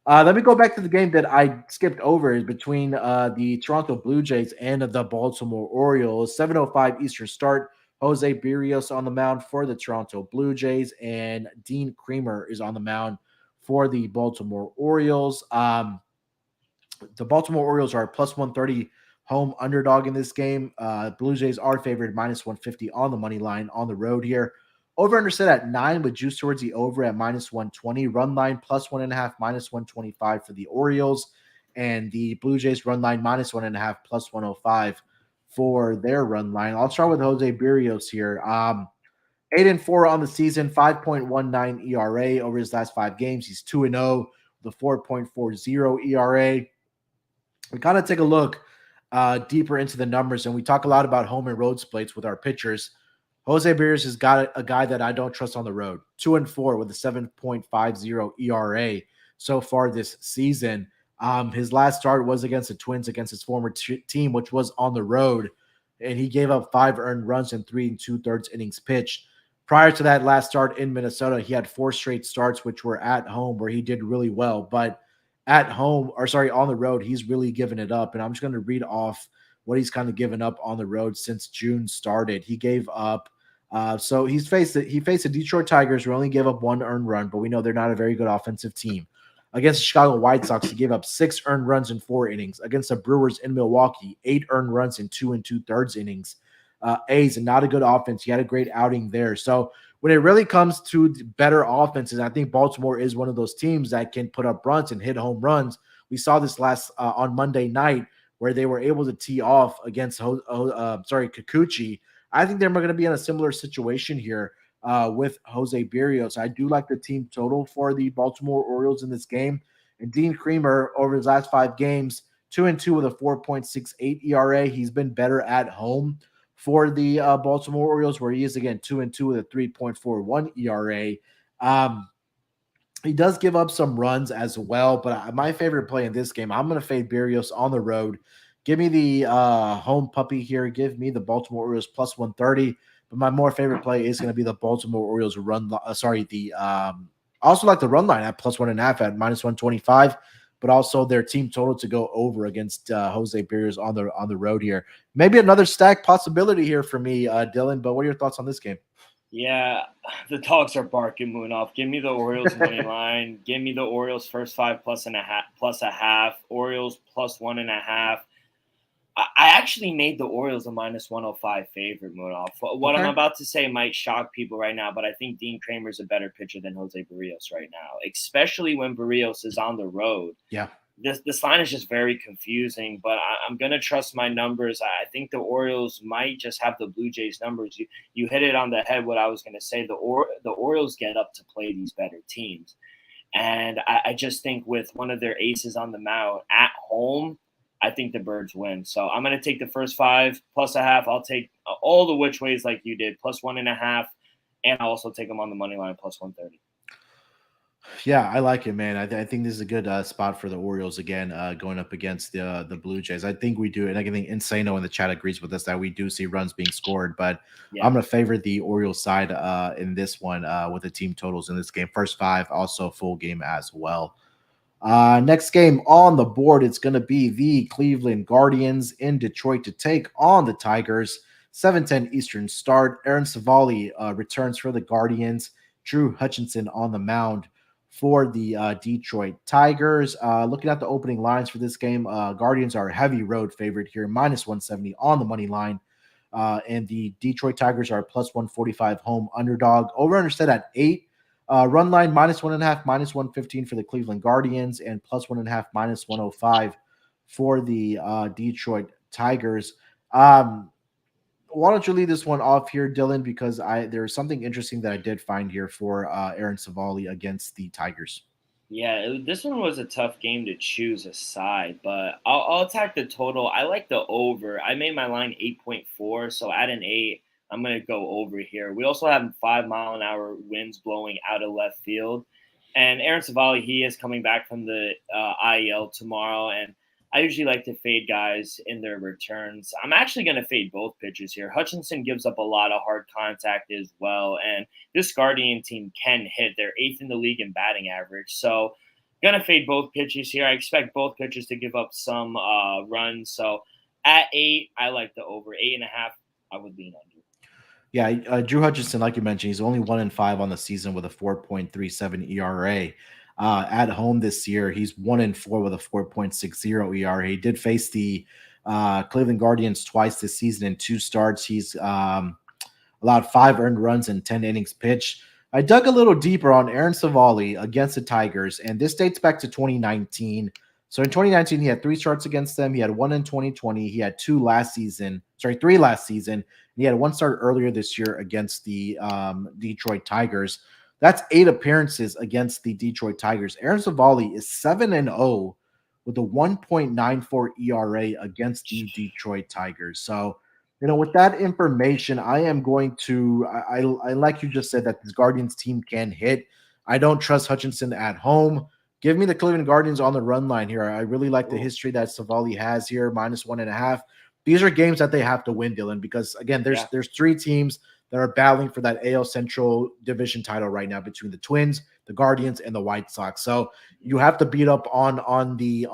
Let me go back to the game that I skipped over. Is between the Toronto Blue Jays and the Baltimore Orioles. 7:05 Eastern start. Jose Berrios on the mound for the Toronto Blue Jays, and Dean Creamer is on the mound for the Baltimore Orioles. The Baltimore Orioles are plus 130 home underdog in this game. Blue Jays are favored minus 150 on the money line on the road here. Over under set at 9 with juice towards the over at minus 120. Run line plus 1.5 minus 125 for the Orioles. And the Blue Jays run line minus 1.5 plus 105 for their run line. I'll start with Jose Berrios here. 8-4 on the season, 5.19 ERA over his last 5 games. He's 2-0 with a 4.40 ERA. We kind of take a look deeper into the numbers, and we talk a lot about home and road splits with our pitchers. Jose Berrios has got a guy that I don't trust on the road. 2-4 with a 7.50 ERA so far this season. His last start was against the Twins, against his former team, which was on the road, and he gave up 5 earned runs in 3 2/3 innings pitched. Prior to that last start in Minnesota, he had 4 straight starts, which were at home, where he did really well. But on the road, he's really given it up. And I'm just going to read off what he's kind of given up on the road since June started. He gave up. He faced the Detroit Tigers, who only gave up 1 earned run, but we know they're not a very good offensive team. Against the Chicago White Sox, he gave up 6 earned runs in 4 innings. Against the Brewers in Milwaukee, 8 earned runs in 2 2/3 innings. A's and not a good offense. He had a great outing there. So when it really comes to better offenses, I think Baltimore is one of those teams that can put up runs and hit home runs. We saw this last on Monday night where they were able to tee off against Kikuchi. I think they're going to be in a similar situation here with Jose Berrios. I do like the team total for the Baltimore Orioles in this game. And Dean Kremer, over his last 5 games, 2-2 with a 4.68 ERA. He's been better at home for the Baltimore Orioles, where he is, again, 2-2 with a 3.41 ERA. He does give up some runs as well, but my favorite play in this game, I'm going to fade Berrios on the road. Give me the home puppy here. Give me the Baltimore Orioles plus 130. But my more favorite play is going to be the Baltimore Orioles also like the run line at plus 1.5 at minus 125. But also their team total to go over against Jose Berrios on the road here. Maybe another stack possibility here for me, Dylan. But what are your thoughts on this game? Yeah, the dogs are barking, Moonoff. Give me the Orioles money line. Give me the Orioles first 5 plus a half. Orioles plus 1.5. I actually made the Orioles a minus 105 favorite, Moonoff. What I'm about to say might shock people right now, but I think Dean Kremer is a better pitcher than Jose Berrios right now, especially when Berrios is on the road. Yeah. This line is just very confusing, but I'm going to trust my numbers. I think the Orioles might just have the Blue Jays numbers. You hit it on the head what I was going to say. The Orioles get up to play these better teams. And I just think with one of their aces on the mound at home, I think the Birds win. So I'm going to take the first 5 plus a half. I'll take all the which ways like you did, plus 1.5. And I'll also take them on the money line, plus 130. Yeah, I like it, man. I think this is a good spot for the Orioles again, going up against the Blue Jays. I think we do, and I think Insano in the chat agrees with us that we do see runs being scored, but yeah. I'm going to favor the Orioles side in this one with the team totals in this game. First 5, also full game as well. Next game on the board, it's going to be the Cleveland Guardians in Detroit to take on the Tigers. 7:10 Eastern start. Aaron Savali returns for the Guardians. Drew Hutchinson on the mound for the Detroit Tigers. Looking at the opening lines for this game, Guardians are a heavy road favorite here, minus 170 on the money line. And the Detroit Tigers are plus 145 home underdog. Over under set at 8. Run line minus 1.5, minus 115 for the Cleveland Guardians, and plus 1.5, minus 105 for the Detroit Tigers. Why don't you lead this one off here, Dylan? Because there's something interesting that I did find here for Aaron Savali against the Tigers. Yeah, this one was a tough game to choose a side, but I'll attack the total. I like the over. I made my line 8.4, so at an 8, I'm going to go over here. We also have 5-mile-an-hour winds blowing out of left field. And Aaron Savali, he is coming back from the IEL tomorrow, and I usually like to fade guys in their returns. I'm actually going to fade both pitchers here. Hutchinson gives up a lot of hard contact as well, and this Guardian team can hit. They're 8th in the league in batting average. So going to fade both pitchers here. I expect both pitchers to give up some runs. So at 8, I like the over. 8.5, I would lean under. Yeah, Drew Hutchinson, like you mentioned, he's only 1-5 on the season with a 4.37 ERA. at home this year. He's 1-4 with a 4.60 ERA. He did face the Cleveland Guardians twice this season in 2 starts. He's allowed 5 earned runs and 10 innings pitched. I dug a little deeper on Aaron Savali against the Tigers, and this dates back to 2019. So in 2019, he had 3 starts against them. He had 1 in 2020. He had 3 last season. He had 1 start earlier this year against the Detroit Tigers. That's 8 appearances against the Detroit Tigers. Aaron Savali is 7-0 with a 1.94 ERA against the Detroit Tigers. So, with that information, I am going to I like you just said that this Guardians team can hit. I don't trust Hutchinson at home. Give me the Cleveland Guardians on the run line here. I really like the history that Savali has here, -1.5. These are games that they have to win, Dylan, because again, there's 3 teams that are battling for that AL Central division title right now between the Twins, the Guardians, and the White Sox. So you have to beat up on the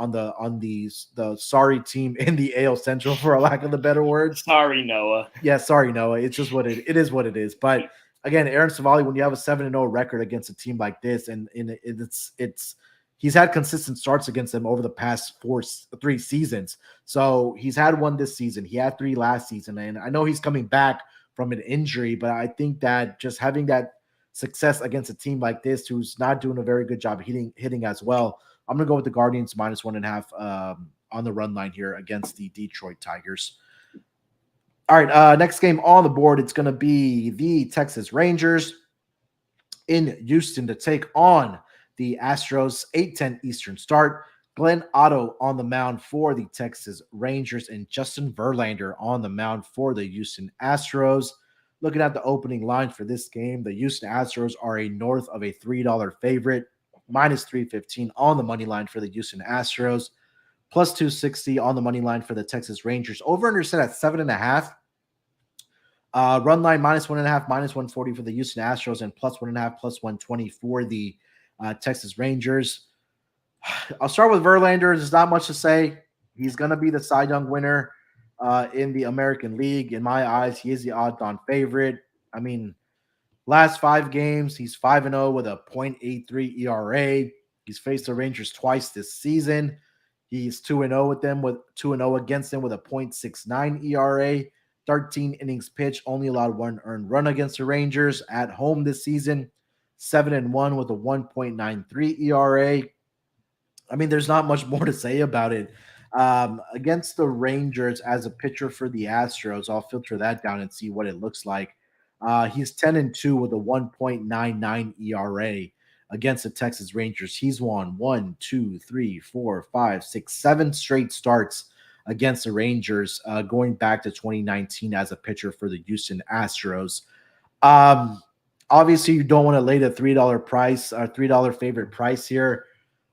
sorry team in the AL Central, for a lack of the better words. Sorry, Noah. Yeah, sorry, Noah. It's just what it is. What it is. But again, Aaron Savali, when you have a 7-0 record against a team like this, and it's he's had consistent starts against them over the past 3 seasons. So he's had 1 this season. He had 3 last season, and I know he's coming back from an injury, but I think that just having that success against a team like this, who's not doing a very good job hitting as well, I'm gonna go with the Guardians -1.5 on the run line here against the Detroit Tigers. All right, next game on the board, it's going to be the Texas Rangers in Houston to take on the Astros. 8:10 Eastern start. Glenn Otto on the mound for the Texas Rangers and Justin Verlander on the mound for the Houston Astros. Looking at the opening line for this game, the Houston Astros are a north of a $3 favorite, -315 on the money line for the Houston Astros, +260 on the money line for the Texas Rangers. Over under set at 7.5. Run line -1.5, -140 for the Houston Astros, and +1.5, +120 for the Texas Rangers. I'll start with Verlander. There's not much to say. He's going to be the Cy Young winner in the American League. In my eyes, he is the odds-on favorite. I mean, last 5 games, he's 5-0 with a .83 ERA. He's faced the Rangers twice this season. He's 2-0 with them, with 2-0 against them with a .69 ERA. 13 innings pitched, only allowed 1 earned run against the Rangers at home this season. 7-1 with a 1.93 ERA. I mean, there's not much more to say about it. Against the Rangers as a pitcher for the Astros, I'll filter that down and see what it looks like. He's 10-2 with a 1.99 ERA against the Texas Rangers. He's won 1, 2, 3, 4, 5, 6, 7 straight starts against the Rangers going back to 2019 as a pitcher for the Houston Astros. Obviously, you don't want to lay the $3 price, $3 favorite price here.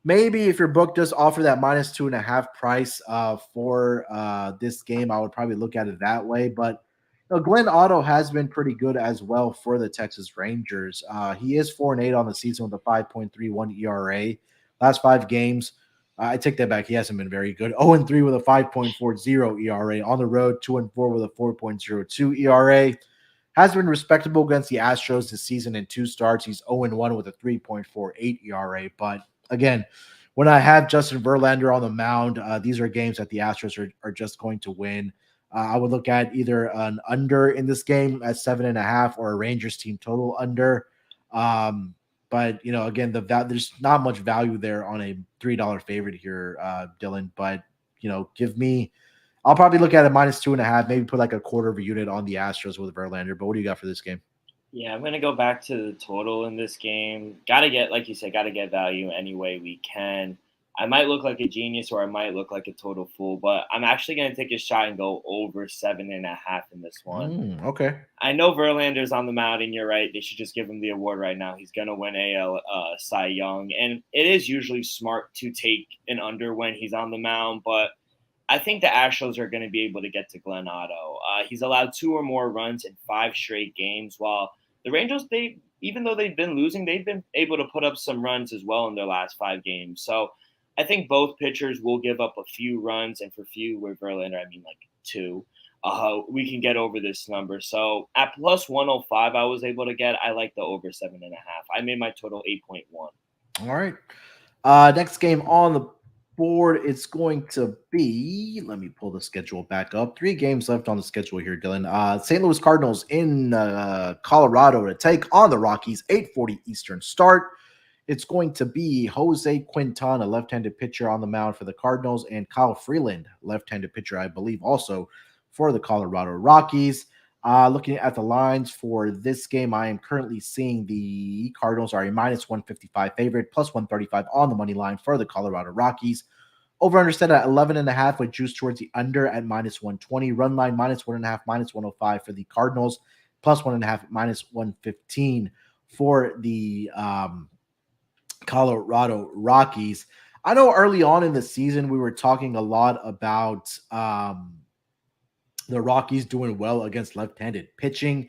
Maybe if your book does offer that -2.5 price for this game, I would probably look at it that way. But Glenn Otto has been pretty good as well for the Texas Rangers. He is 4-8 on the season with a 5.31 ERA. Last 5 games, I take that back. He hasn't been very good. 0-3 with a 5.40 ERA. On the road, 2-4 with a 4.02 ERA. Has been respectable against the Astros this season in 2 starts. He's 0-1 with a 3.48 ERA. But again, when I have Justin Verlander on the mound, these are games that the Astros are just going to win. I would look at either an under in this game at 7.5 or a Rangers team total under. But again, there's not much value there on a $3 favorite here, Dylan. But I'll probably look at it -2.5, maybe put like a quarter of a unit on the Astros with Verlander. But what do you got for this game? Yeah, I'm going to go back to the total in this game. Got to get, like you said, got to get value any way we can. I might look like a genius or I might look like a total fool, but I'm actually going to take a shot and go over 7.5 in this one. Okay. I know Verlander's on the mound, and you're right. They should just give him the award right now. He's going to win AL Cy Young, and it is usually smart to take an under when he's on the mound, but I think the Astros are going to be able to get to Glenn Otto. He's allowed 2 or more runs in 5 straight games, while the Rangers, even though they've been losing, they've been able to put up some runs as well in their last 5 games. So I think both pitchers will give up a few runs, and for few with Verlander, I mean like 2. We can get over this number. So at +105, I was able to get. I like the over 7.5. I made my total 8.1. All right. Next game on the board, it's going to be. Let me pull the schedule back up. 3 games left on the schedule here, Dylan. St. Louis Cardinals in Colorado to take on the Rockies. 8:40 Eastern start. It's going to be Jose Quintana, left-handed pitcher, on the mound for the Cardinals, and Kyle Freeland, left-handed pitcher, I believe, also for the Colorado Rockies. Looking at the lines for this game, I am currently seeing the Cardinals are a minus 155 favorite, plus 135 on the money line for the Colorado Rockies. Over under set at 11.5 with juice towards the under at minus 120. Run line minus 1.5, minus 105 for the Cardinals, plus 1.5, minus 115 for the Colorado Rockies. I know early on in the season we were talking a lot about the Rockies doing well against left-handed pitching,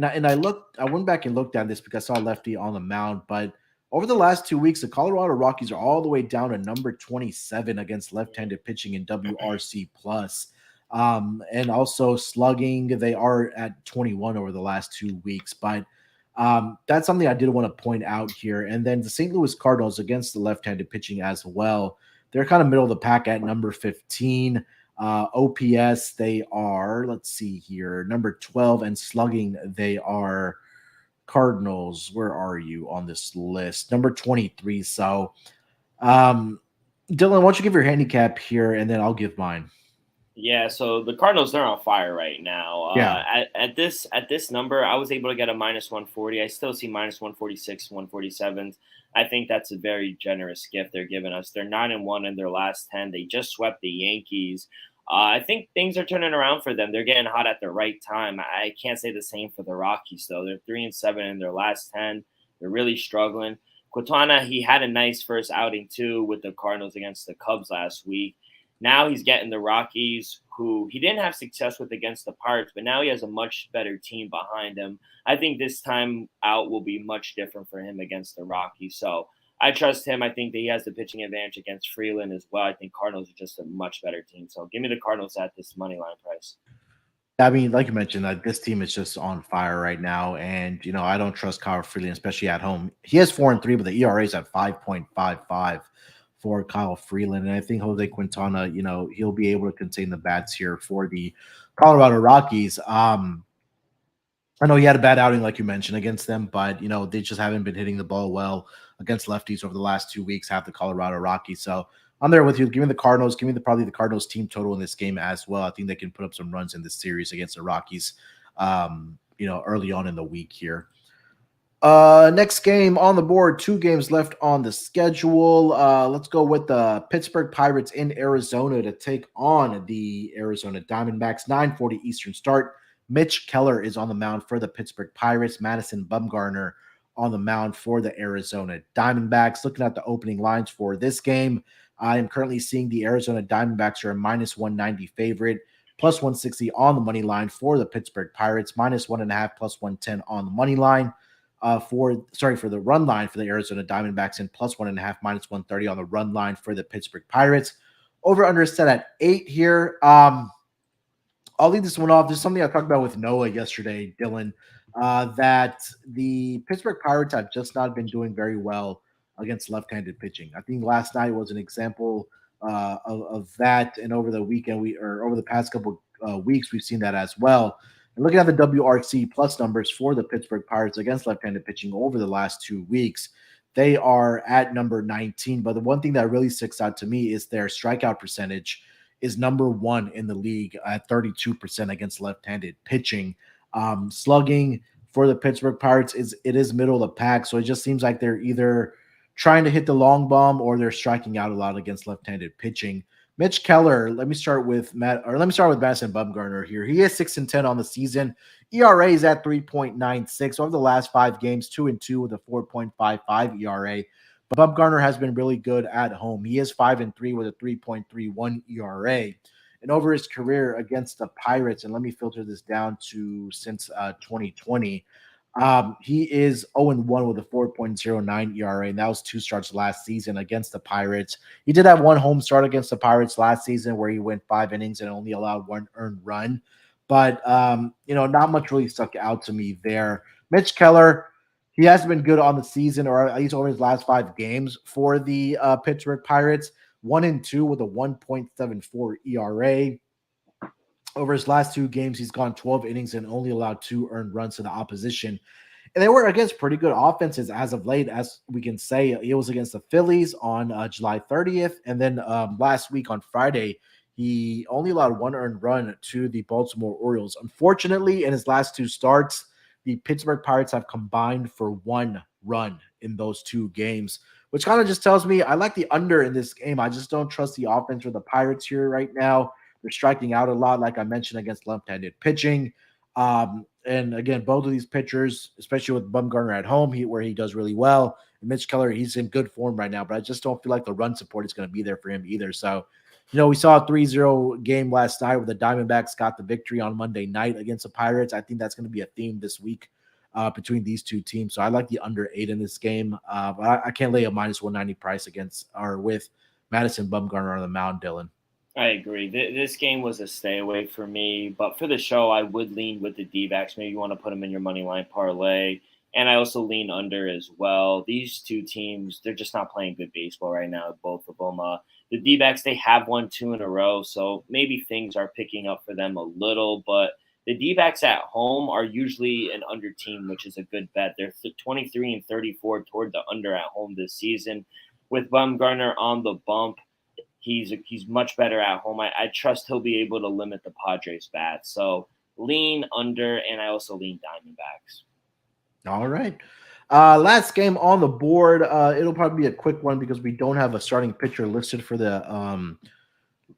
I went back and looked at this because I saw lefty on the mound, but over the last 2 weeks, the Colorado Rockies are all the way down to number 27 against left-handed pitching in WRC plus. And also slugging, they are at 21 over the last 2 weeks. But that's something I did want to point out here. And then the St. Louis Cardinals against the left-handed pitching as well. They're kind of middle of the pack at number 15. OPS, they are, let's see here, number 12, and slugging, they are Cardinals. Where are you on this list? Number 23. So, Dylan, why don't you give your handicap here, and then I'll give mine. Yeah, so the Cardinals, they're on fire right now. Yeah. At this number, I was able to get a minus 140. I still see minus 146, 147. I think that's a very generous gift they're giving us. They're 9-1 in their last 10. They just swept the Yankees. I think things are turning around for them. They're getting hot at the right time. I can't say the same for the Rockies though. They're 3-7 in their last 10. They're really struggling. Quintana, he had a nice first outing too with the Cardinals against the Cubs last week. Now he's getting the Rockies, who he didn't have success with against the Pirates, but now he has a much better team behind him. I think this time out will be much different for him against the Rockies. So I trust him. I think that he has the pitching advantage against Freeland as well. I think Cardinals are just a much better team. So give me the Cardinals at this money line price. I mean, like you mentioned, this team is just on fire right now, and I don't trust Kyle Freeland, especially at home. He has 4-3, but the ERA is at 5.55 for Kyle Freeland, and I think Jose Quintana, he'll be able to contain the bats here for the Colorado Rockies. I know he had a bad outing, like you mentioned, against them, but they just haven't been hitting the ball well against lefties over the last 2 weeks. Have the Colorado Rockies, so I'm there with you. Give me the Cardinals. Give me probably the Cardinals team total in this game as well. I think they can put up some runs in this series against the Rockies. Early on in the week here. Next game on the board. 2 games left on the schedule. Let's go with the Pittsburgh Pirates in Arizona to take on the Arizona Diamondbacks. 9:40 Eastern start. Mitch Keller is on the mound for the Pittsburgh Pirates. Madison Bumgarner on the mound for the Arizona Diamondbacks. Looking at the opening lines for this game, I am currently seeing the Arizona Diamondbacks are a minus 190 favorite, plus 160 on the money line for the Pittsburgh Pirates, minus 1.5, plus 110 on the money line. For the run line for the Arizona Diamondbacks, and plus 1.5, minus 130 on the run line for the Pittsburgh Pirates. Over under set at 8 here. I'll leave this one off. There's something I talked about with Noah yesterday, Dylan, that the Pittsburgh Pirates have just not been doing very well against left-handed pitching. I think last night was an example of that, and over the weekend, over the past couple weeks, we've seen that as well. And looking at the WRC plus numbers for the Pittsburgh Pirates against left-handed pitching over the last 2 weeks, they are at number 19. But the one thing that really sticks out to me is their strikeout percentage is number 1 in the league at 32% against left-handed pitching. Slugging for the Pittsburgh Pirates is middle of the pack, so it just seems like they're either trying to hit the long bomb or they're striking out a lot against left-handed pitching. Mitch Keller, let me start with Madison Bumgarner here. He is 6-10 on the season. ERA is at 3.96 over the last 5 games, 2-2 with a 4.55 ERA. But Bumgarner has been really good at home. He is 5-3 with a 3.31 ERA. And over his career against the Pirates, and let me filter this down to since 2020, he is 0-1 with a 4.09 ERA, and that was 2 starts last season against the Pirates. He did have 1 home start against the Pirates last season where he went 5 innings and only allowed 1 earned run. But, not much really stuck out to me there. Mitch Keller, He has been good on the season, or at least over his last 5 games for the Pittsburgh Pirates. 1-2 with a 1.74 ERA. Over his last 2 games, he's gone 12 innings and only allowed 2 earned runs to the opposition. And they were against pretty good offenses as of late, as we can say. It was against the Phillies on July 30th. And then last week on Friday, he only allowed 1 earned run to the Baltimore Orioles. Unfortunately, in his last 2 starts, the Pittsburgh Pirates have combined for 1 run in those 2 games, which kind of just tells me I like the under in this game. I just don't trust the offense or the Pirates here right now. They're striking out a lot, like I mentioned, against left-handed pitching. And again, both of these pitchers, especially with Bumgarner at home, where he does really well, and Mitch Keller, he's in good form right now, but I just don't feel like the run support is going to be there for him either. So, we saw a 3-0 game last night where the Diamondbacks got the victory on Monday night against the Pirates. I think that's going to be a theme this week between these 2 teams. So I like the under 8 in this game. But I can't lay a minus 190 price against or with Madison Bumgarner on the mound, Dylan. I agree. This game was a stay away for me, but for the show, I would lean with the D-backs. Maybe you want to put them in your money line parlay, and I also lean under as well. These 2 teams, they're just not playing good baseball right now, both of them. The D-backs, they have won 2 in a row, so maybe things are picking up for them a little, but the D-backs at home are usually an under team, which is a good bet. They're 23 and 34 toward the under at home this season. With Bumgarner on the bump, he's much better at home. I trust he'll be able to limit the Padres' bats. So lean under, and I also lean Diamondbacks. All right. Last game on the board. It'll probably be a quick one because we don't have a starting pitcher listed for the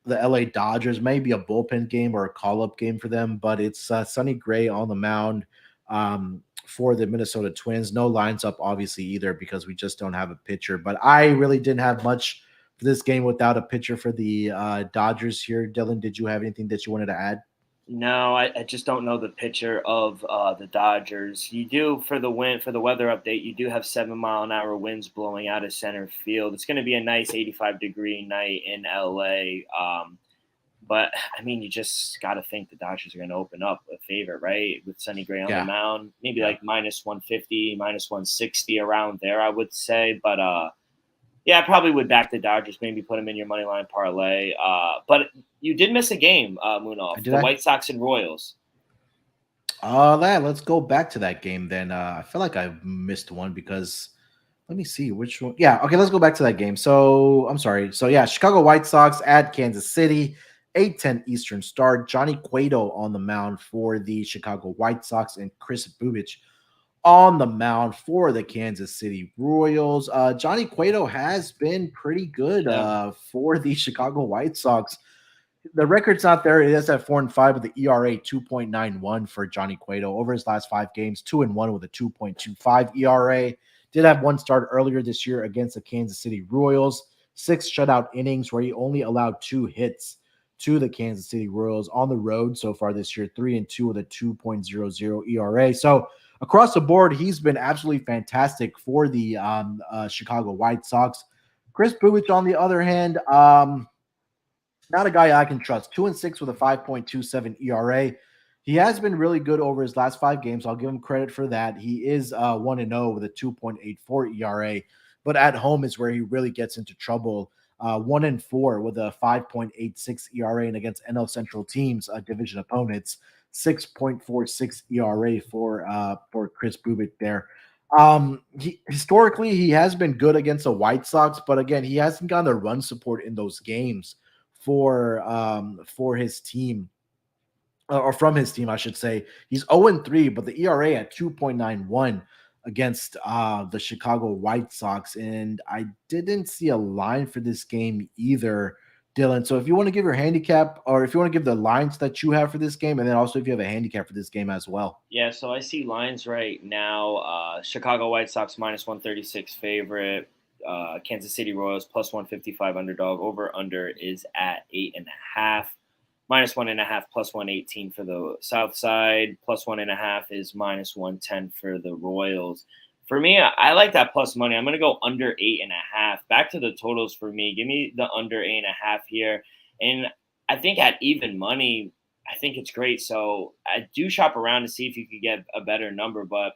LA Dodgers. Maybe a bullpen game or a call-up game for them, but it's Sonny Gray on the mound for the Minnesota Twins. No lines up, obviously, either because we just don't have a pitcher. But I really didn't have much for this game without a pitcher for the Dodgers here. Dylan, did you have anything that you wanted to add? No, I just don't know the pitcher of the Dodgers. You do for the weather update. You do have 7-mile-an-hour winds blowing out of center field. It's going to be a nice 85-degree night in LA. But I mean, you just got to think the Dodgers are going to open up a favorite, right? With Sonny Gray on the mound, maybe like minus 150, minus 160 around there, I would say. But yeah, I probably would back the Dodgers, maybe put them in your money line parlay. But you did miss a game, Munaf, the White Sox and Royals. Let's go back to that game then. I feel like I missed one because let me see which one. Yeah, okay, let's go back to that game. So I'm sorry. So yeah, Chicago White Sox at Kansas City, 8:10 Eastern start. Johnny Cueto on the mound for the Chicago White Sox and Chris Bubich on the mound for the Kansas City Royals. Johnny Cueto has been pretty good for the Chicago White Sox. The record's not there. It is at 4-5 with the ERA 2.91 for Johnny Cueto over his last 5 games, 2-1 with a 2.25 ERA. Did have one start earlier this year against the Kansas City Royals, 6 shutout innings where he only allowed 2 hits to the Kansas City Royals on the road so far this year, 3-2 with a 2.00 ERA. So across the board, he's been absolutely fantastic for the Chicago White Sox. Chris Bubich, on the other hand, not a guy I can trust. 2-6 with a 5.27 ERA. He has been really good over his last 5 games. I'll give him credit for that. He is 1-0 with a 2.84 ERA, but at home is where he really gets into trouble. 1-4 with a 5.86 ERA, and against NL Central teams, division opponents, 6.46 ERA for Chris Bubich there. Historically, he has been good against the White Sox, but again, he hasn't gotten the run support in those games for his team, or from his team, I should say. He's 0-3, but the ERA at 2.91 against the Chicago White Sox, and I didn't see a line for this game either, Dylan. So if you want to give your handicap, or if you want to give the lines that you have for this game, and then also if you have a handicap for this game as well. Yeah, so I see lines right now. Chicago White Sox minus 136 favorite. Kansas City Royals plus 155 underdog. Over under is at 8.5. Minus 1.5 plus 118 for the South Side. Plus 1.5 is minus 110 for the Royals. For me, I like that plus money. I'm going to go under 8.5. Back to the totals for me. Give me the under 8.5 here. And I think at even money, I think it's great. So I do shop around to see if you could get a better number, but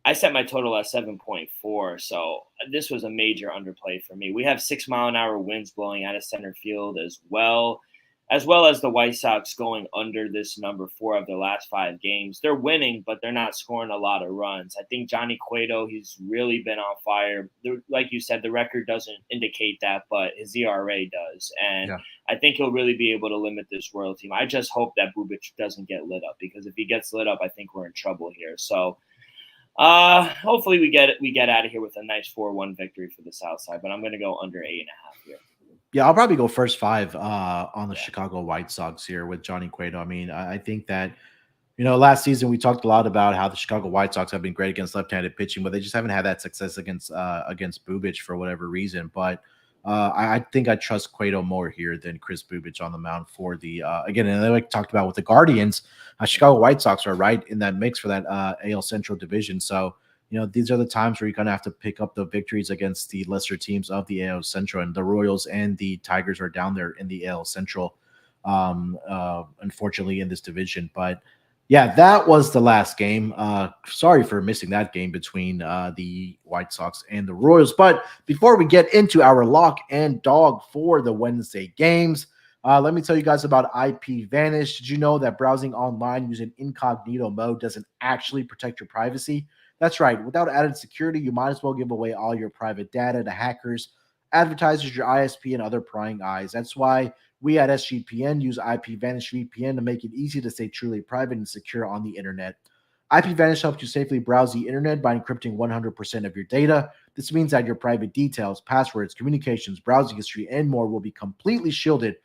I set my total at 7.4, so this was a major underplay for me. We have 6-mile-an-hour winds blowing out of center field as well as the White Sox going under this number 4 of their last 5 games. They're winning, but they're not scoring a lot of runs. I think Johnny Cueto, he's really been on fire. Like you said, the record doesn't indicate that, but his ERA does. And Yeah. I think he'll really be able to limit this Royal team. I just hope that Bubic doesn't get lit up, because if he gets lit up, I think we're in trouble here. So hopefully we get out of here with a nice 4-1 victory for the South Side, but I'm going to go under 8.5 here. Yeah, I'll probably go first 5 on the Yeah. Chicago White Sox here with Johnny Cueto. I mean, I think that, last season we talked a lot about how the Chicago White Sox have been great against left-handed pitching, but they just haven't had that success against Bubic for whatever reason. But I think I trust Cueto more here than Chris Bubic on the mound for the again. And like talked about with the Guardians, Chicago White Sox are right in that mix for that AL Central division. So these are the times where you're gonna have to pick up the victories against the lesser teams of the AL Central, and the Royals and the Tigers are down there in the AL Central. Unfortunately, in this division, but yeah, that was the last game. Sorry for missing that game between the White Sox and the Royals. But before we get into our lock and dog for the Wednesday games, let me tell you guys about IP Vanish. Did you know that browsing online using incognito mode doesn't actually protect your privacy? That's right. Without added security, you might as well give away all your private data to hackers, advertisers, your ISP, and other prying eyes. That's why we at SGPN use IPVanish VPN to make it easy to stay truly private and secure on the internet. IPVanish helps you safely browse the internet by encrypting 100% of your data. This means that your private details, passwords, communications, browsing history, and more will be completely shielded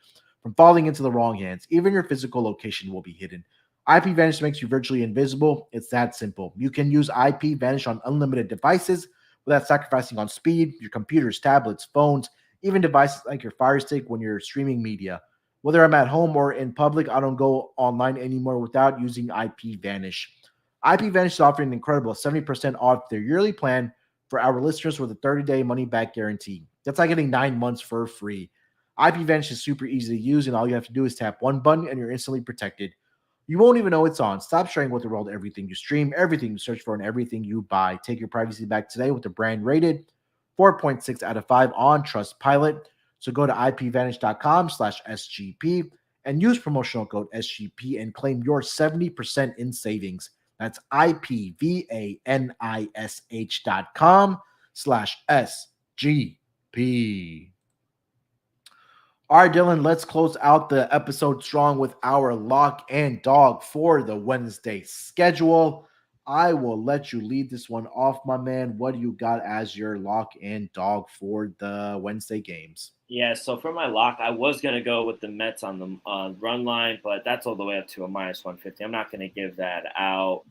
from falling into the wrong hands. Even your physical location will be hidden. IPVanish makes you virtually invisible. It's that simple. You can use IPVanish on unlimited devices without sacrificing on speed, your computers, tablets, phones, even devices like your Fire Stick when you're streaming media. Whether I'm at home or in public, I don't go online anymore without using IPVanish. IPVanish is offering an incredible 70% off their yearly plan for our listeners with a 30-day money-back guarantee. That's like getting 9 months for free. IPVanish is super easy to use, and all you have to do is tap one button and you're instantly protected. You won't even know it's on. Stop sharing with the world everything you stream, everything you search for, and everything you buy. Take your privacy back today with the brand rated 4.6 out of 5 on Trustpilot. So go to ipvanish.com/SGP and use promotional code SGP and claim your 70% in savings. That's ipvanish.com/SGP. All right, Dylan, let's close out the episode strong with our lock and dog for the Wednesday schedule. I will let you lead this one off, my man. What do you got as your lock and dog for the Wednesday games? Yeah, so for my lock, I was going to go with the Mets on the run line, but that's all the way up to a -150. I'm not going to give that out.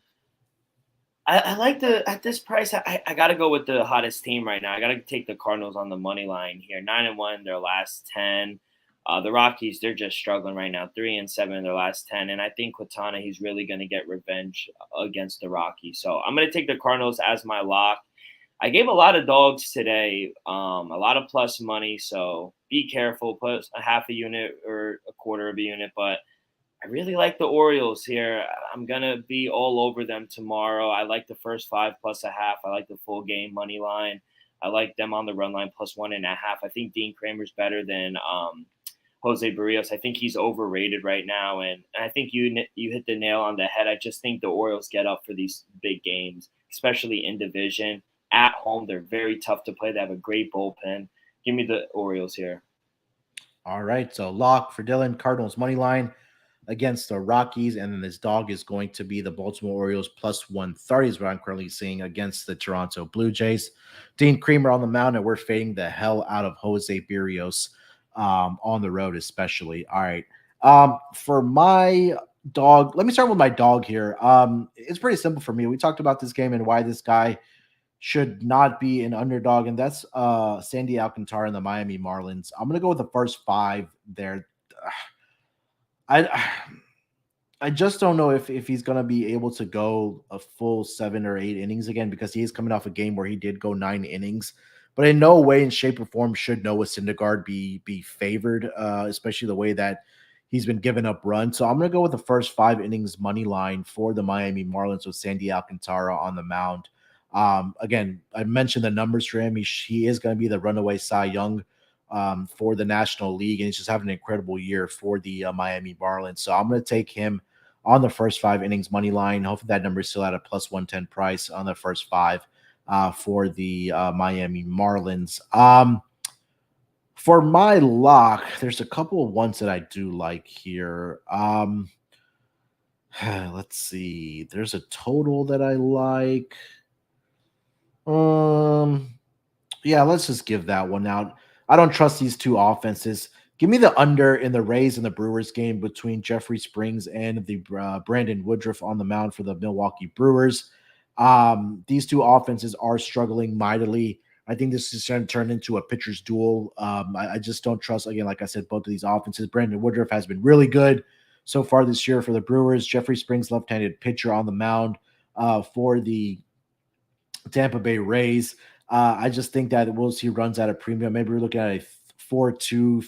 I like at this price, I got to go with the hottest team right now. I got to take the Cardinals on the money line here. 9-1 their last 10. The Rockies, they're just struggling right now. 3-7 in their last 10. And I think Quintana, he's really going to get revenge against the Rockies. So I'm going to take the Cardinals as my lock. I gave a lot of dogs today, a lot of plus money. So be careful. Put a half a unit or a quarter of a unit. But I really like the Orioles here. I'm going to be all over them tomorrow. I like the first 5 plus a half. I like the full game money line. I like them on the run line plus 1.5. I think Dean Kramer's better than Jose Barrios. I think he's overrated right now. And I think you hit the nail on the head. I just think the Orioles get up for these big games, especially in division. At home, they're very tough to play. They have a great bullpen. Give me the Orioles here. All right, so lock for Dylan, Cardinals money line against the Rockies, and then this dog is going to be the Baltimore Orioles plus 130 is what I'm currently seeing against the Toronto Blue Jays. Dean Kremer on the mound, and we're fading the hell out of Jose Barrios on the road, especially. All right, for my dog, let me start with my dog here. It's pretty simple for me. We talked about this game and why this guy should not be an underdog, and that's Sandy Alcantara and the Miami Marlins. I'm going to go with the first 5 there. I just don't know if he's going to be able to go a full 7 or 8 innings again, because he is coming off a game where he did go 9 innings. But in no way, in shape, or form should Noah Syndergaard be favored, especially the way that he's been giving up runs. So I'm going to go with the first 5 innings money line for the Miami Marlins with Sandy Alcantara on the mound. Again, I mentioned the numbers for him. He is going to be the runaway Cy Young for the National League, and he's just having an incredible year for the Miami Marlins. So I'm going to take him on the first 5 innings money line. Hopefully that number is still at a plus 110 price on the first 5 for the Miami Marlins. For my lock, there's a couple of ones that I do like here. Let's see. There's a total that I like. Yeah, let's just give that one out. I don't trust these two offenses. Give me the under in the Rays and the Brewers game between Jeffrey Springs and the Brandon Woodruff on the mound for the Milwaukee Brewers. These two offenses are struggling mightily. I think this is going to turn into a pitcher's duel. I just don't trust, again, like I said, both of these offenses. Brandon Woodruff has been really good so far this year for the Brewers. Jeffrey Springs, left-handed pitcher on the mound for the Tampa Bay Rays. I just think that we'll see runs at a premium. Maybe we're looking at a 4-2,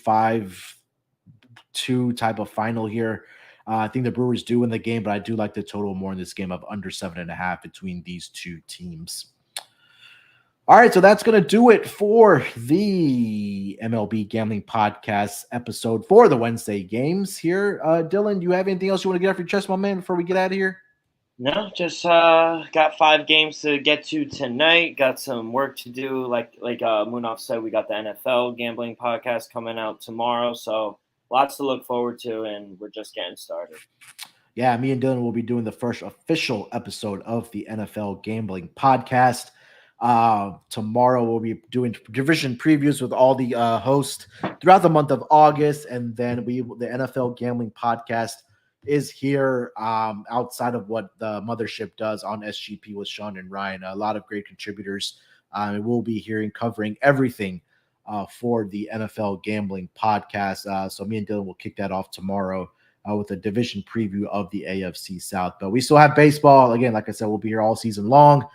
5-2 type of final here. I think the Brewers do win the game, but I do like the total more in this game of under 7.5 between these two teams. All right, so that's going to do it for the MLB Gambling Podcast episode for the Wednesday games here. Dylan, do you have anything else you want to get off your chest, my man, before we get out of here? No, just got 5 games to get to tonight. Got some work to do. Like Munaf said, we got the NFL Gambling Podcast coming out tomorrow. So lots to look forward to, and we're just getting started. Yeah, me and Dylan will be doing the first official episode of the NFL Gambling Podcast. Tomorrow we'll be doing division previews with all the hosts throughout the month of August, and then the NFL Gambling Podcast is here outside of what the mothership does on SGP with Sean and Ryan. A lot of great contributors. We'll be here covering everything for the NFL Gambling Podcast. So me and Dylan will kick that off tomorrow with a division preview of the AFC South. But we still have baseball. Again, like I said, we'll be here all season long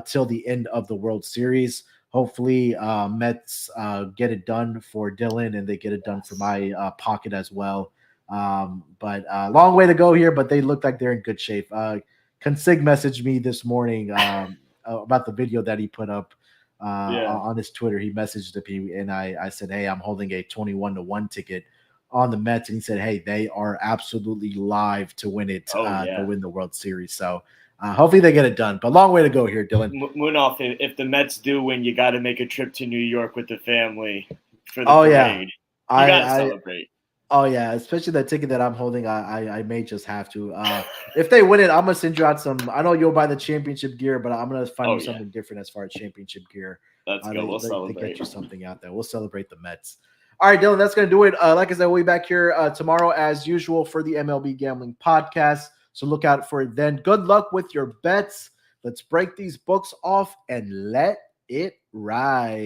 till the end of the World Series. Hopefully, Mets get it done for Dylan, and they get it done for my pocket as well. But long way to go here, but they look like they're in good shape. Consig messaged me this morning about the video that he put up on his Twitter. He messaged me, and I said, hey, I'm holding a 21-1 ticket on the Mets, and he said, hey, they are absolutely live to win it, to win the World Series. So hopefully they get it done, but long way to go here, Dylan. Munaf, if the Mets do win, you got to make a trip to New York with the family for the parade. Yeah. You got to celebrate. Oh, yeah, especially the ticket that I'm holding. I may just have to. If they win it, I'm going to send you out some. I know you'll buy the championship gear, but I'm going to find you something different as far as championship gear. Let's go. We'll celebrate. To get you something out there. We'll celebrate the Mets. All right, Dylan, that's going to do it. Like I said, we'll be back here tomorrow as usual for the MLB Gambling Podcast. So look out for it then. Good luck with your bets. Let's break these books off and let it ride.